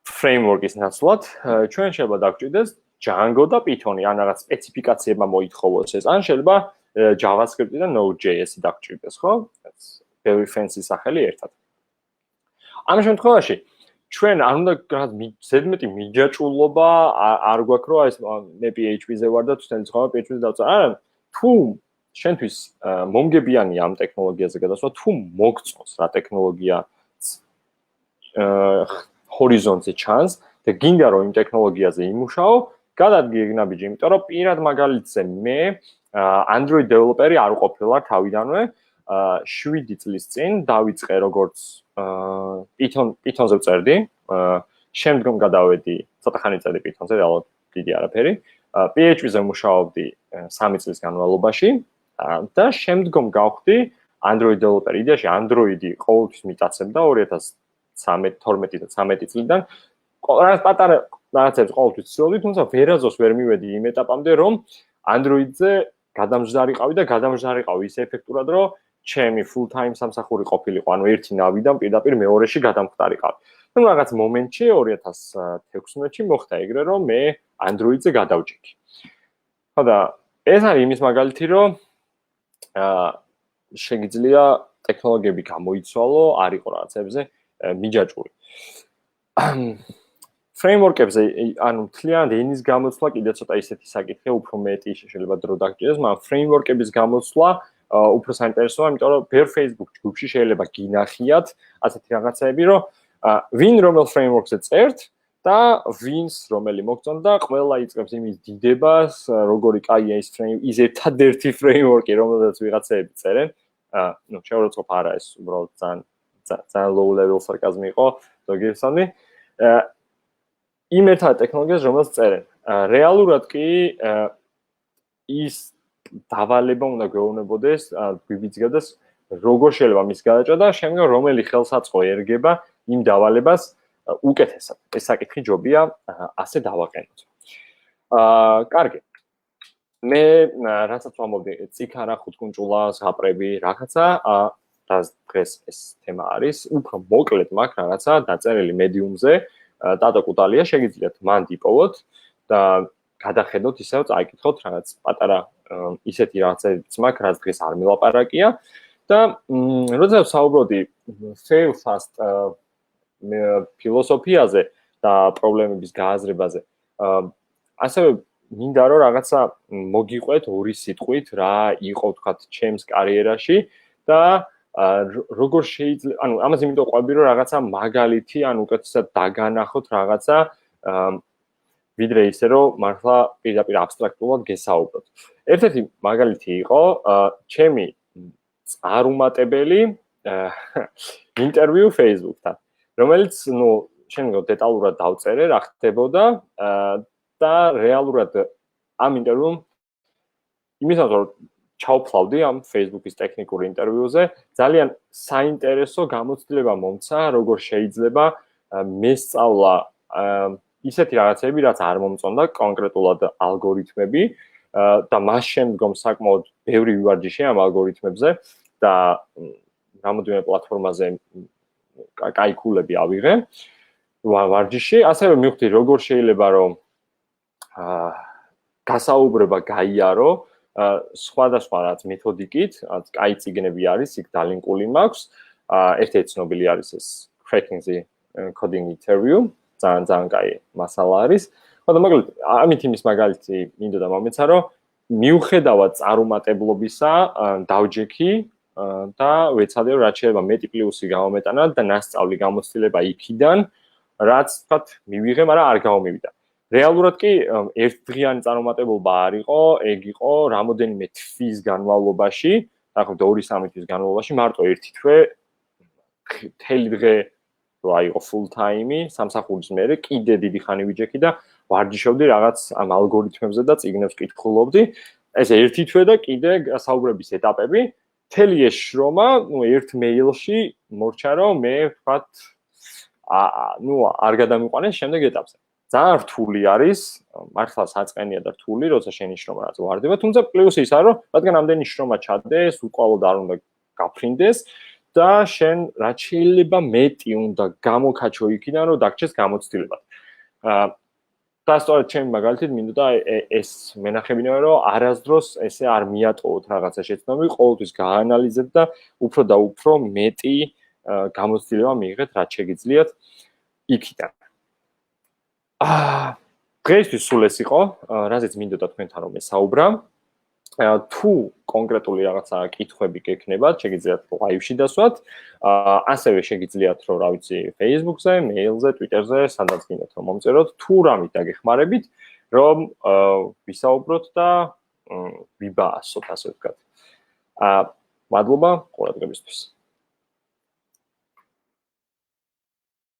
framework-ის ნაცვლად, ჩვენ შეიძლება დაგჭირდეს Django და Python-ი, ან რაღაც სპეციფიკაციება მოითხოვოს ეს, ან შეიძლება JavaScript და Node.js-ი დაგჭირდეს, ხო? Very fancy სახელი ერთად. ამ შემთხვევაში ჩვენ არ უნდა რაღაც ზედმეტი მიჯაჭულობა არ გვაქვს, რომ ეს მე PHP-ზე ვარ და თქვენ სხვა PHP-ზე დავწერე. არა, თუ შენთვის მომგებიანი ამ ტექნოლოგიაზე გადასვლა, თუ მოგწონს რა ტექნოლოგია ჰორიზონტზე ჩანს და გინდა რომ იმ ტექნოლოგიაზე იმუშაო, გადადგე ეგ ნაბიჯი, იმიტომ რომ პირად მაგალითზე მე Android developer-ი არ ვყოფილა თავიდანვე, 7 წლის წინ დავიწყე როგორც Python-ზე ვწერდი, შემდგომ გადავედი, ცოტა ხანი წერდი Python-ზე, რეალურად დიდი არაფერი. PHP-ზე ვმუშაობდი 3 წლის განმავლობაში და შემდგომ გავხდი Android developer. იდეაში Android-ი ყოველთვის მიტაცებდა 2013 წლიდან. რაღაც პატარა რაღაცებს ყოველთვის ცდილობდი, თუმცა ვერაზოს ვერ მივედი იმ ეტაპამდე, რომ Android-ზე გადამჯდარიყავი და გადამჯდარიყავი ისე ეფექტურად, რომ ჩემი full time სამსახური ყოფილიყო, ანუ ერთი ნავიდან პირდაპირ მეორეში გადამხდარიყავი. ну რაღაც მომენტში 2016-ში მოხდა ეგრე, რომ მე Android-ზე გადავჭიქი. ხო და ეს არის იმის მაგალითი, რომ შეგიძლია ტექნოლოგიები გამოიცვალო, არ იყო რაღაცებზე მიჯაჭვური. framework-ებზე, ანუ მთლიანად ენის გამოცვლა კიდე ცოტა ისეთი საკითხია, უფრო მეტი შეიძლება დრო დაგჭირდეს, მაგრამ framework-ების გამოცვლა უფრო საინტერესოა, იმიტომ რომ ბევრ Facebook ჯგუფში შეიძლება გინახიათ ასეთი რაღაცები, რომ ვინ რომელ framework-ზე წერთ და ვინს რომელი მოგწონდა, ყველა იწყებს იმის დიდებას, როგორი კაია ეს framework, ის ერთადერთი framework-ი, რომელზეც ვიღაცები წერენ. ну, შეურაცხყოფ არა ეს უბრალოდ ძალიან low level sarcasm იყო, ზოგიერთი. იმ ერთად ტექნოლოგიას, რომელსაც წერენ. რეალურად კი ის დავალება უნდა გვეუბნებოდეს, გვიბიძგდეს, როგორ შეიძლება მის გადაჭრა და შემდგომ რომელი ხელსაწყო ერგება იმ დავალებას უკეთესად. ეს საკითხი ჯობია ასე დავაყენოთ. კარგი. მე რასაც ვამბობდი, წიქარა, ხუთკუნჭულა, ზღაპრები, რაღაცა და დღეს ეს თემა არის, უფრო მოკლედ მაქვს რაღაცა დაწერილი Medium-ზე. დატო კუტალია შეგიძლიათ მან დიპოვოთ და გადახედოთ ისევ წაიკითხოთ რაღაც პატარა ისეთი რაღაცებიც მაქვს, რაც დღეს არ მელაპარაკია და როდესაც საუბრობდი fail fast ფილოსოფიაზე და პრობლემების გააზრებაზე, ასევე მინდა რომ რაღაცა მოგიყვეთ ორი სიტყვით რა იყო თქვათ ჩემს კარიერაში და როგორ შეიძლება, ანუ ამაზე მინდა ყვები რომ რაღაცა მაგალითი, ანუ უკეთესად დაგანახოთ რაღაცა ვიდრე ისე რომ მართლა პირდაპირ აბსტრაქტულად გესაუბროთ. ერთ-ერთი მაგალითი იყო ჩემი წარუმატებელი ინტერვიუ Facebook-თან, რომელიც, ну, შემდგომ დეტალურად დავწერე, რა ხდებოდა და რეალურად ამ ინტერვიუმ იმისათვის რომ ჩავფლავდი ამ Facebook-ის ტექნიკურ ინტერვიუზე, ძალიან საინტერესო გამოცდილება მომცა, როგორ შეიძლება მესწავლა ისეთი რაღაცები, რაც არ მომწონდა, კონკრეტულად ალგორითმები და მას შემდგომ საკმაოდ ბევრი ვივარჯიშე ამ ალგორითმებზე და რამოდენიმე პლატფორმაზე კაიკულები ავიღე ვარჯიში, ასევე მივხვდი როგორ შეიძლება რომ გასაუბრება გაიარო სხვადასხვა რაც მეთოდიკით, კაი წიგნები არის, იქ დალინკული მაქვს. ერთ-ერთი ცნობილი არის ეს Cracking the Coding Interview, ძალიან კაი მასალა არის. ხო და მაგალითად, ამით იმის მაგალითი მინდოდა მომეცა, რომ მიუხედავად წარუმატებლობისა, დავჯექი და ვეცადე რომ რაც შეიძლება მეტი პლუსი გამომეტანა და ნასწავლი გამოცდილება იქიდან, რაც თქვათ მივიღე, მაგრამ არ გამომივიდა. რეალურად კი ერთდღიანი წარუმატებლობა არ იყო, ეგ იყო რამოდენიმე თვის განმავლობაში, დაახლოებით 2-3 თვის განმავლობაში, მარტო ერთი თვე მთელი დღე რო აიყო full time-ი, სამსახურის მერე კიდე დიდი ხანი ვიჯექი და ვარჯიშობდი რაღაც ამ ალგორითმებზე და წიგნებს კითხულობდი. ეს ერთი თვე და კიდე საუბრების ეტაპები, მთელი ეს შრომა, ну, ერთ მეილში მორჩა რომ მე ვთქვათ, ну, არ გადამიყვანეს შემდეგ ეტაპზე. ძალიან რთული არის, მართლა საწყენია და რთული, როცა შენი შრომა რაც ვარდება, თუმცა პლუსი ის არის, რომ რადგან ამდენი შრომა ჩადდეს, უკვალოდ არ უნდა გაფრინდეს და შენ რაც შეიძლება მეტი უნდა გამოკაჩო იქიდან, რომ დაგჭეს გამოცდილება. და სწორედ ჩემი მაგალითით მინდოდა ეს მენახებინა, რომ არასდროს ესე არ მიატოვოთ რაღაცა შეცდომები, ყოველთვის გაანალიზეთ და უფრო და უფრო მეტი გამოცდილება მიიღეთ, რაც შეგიძლიათ იქიდან. დღეისთვის სულ ეს იყო, რაზეც მინდოდა თქვენთან რომ ესაუბრა. თუ კონკრეტული რაღაცა კითხვები გექნებათ, შეგიძლიათ ლაივში დასვათ. ასევე შეგიძლიათ რომ, რა ვიცი, Facebook-ზე, მეილზე, Twitter-ზე, სადაც გინდათ რომ მომწეროთ, თუ რამით დაგეხმარებით, რომ ვისაუბროთ და ვიბაასოთ, ასე ვთქვათ. მადლობა ყურადღებისთვის.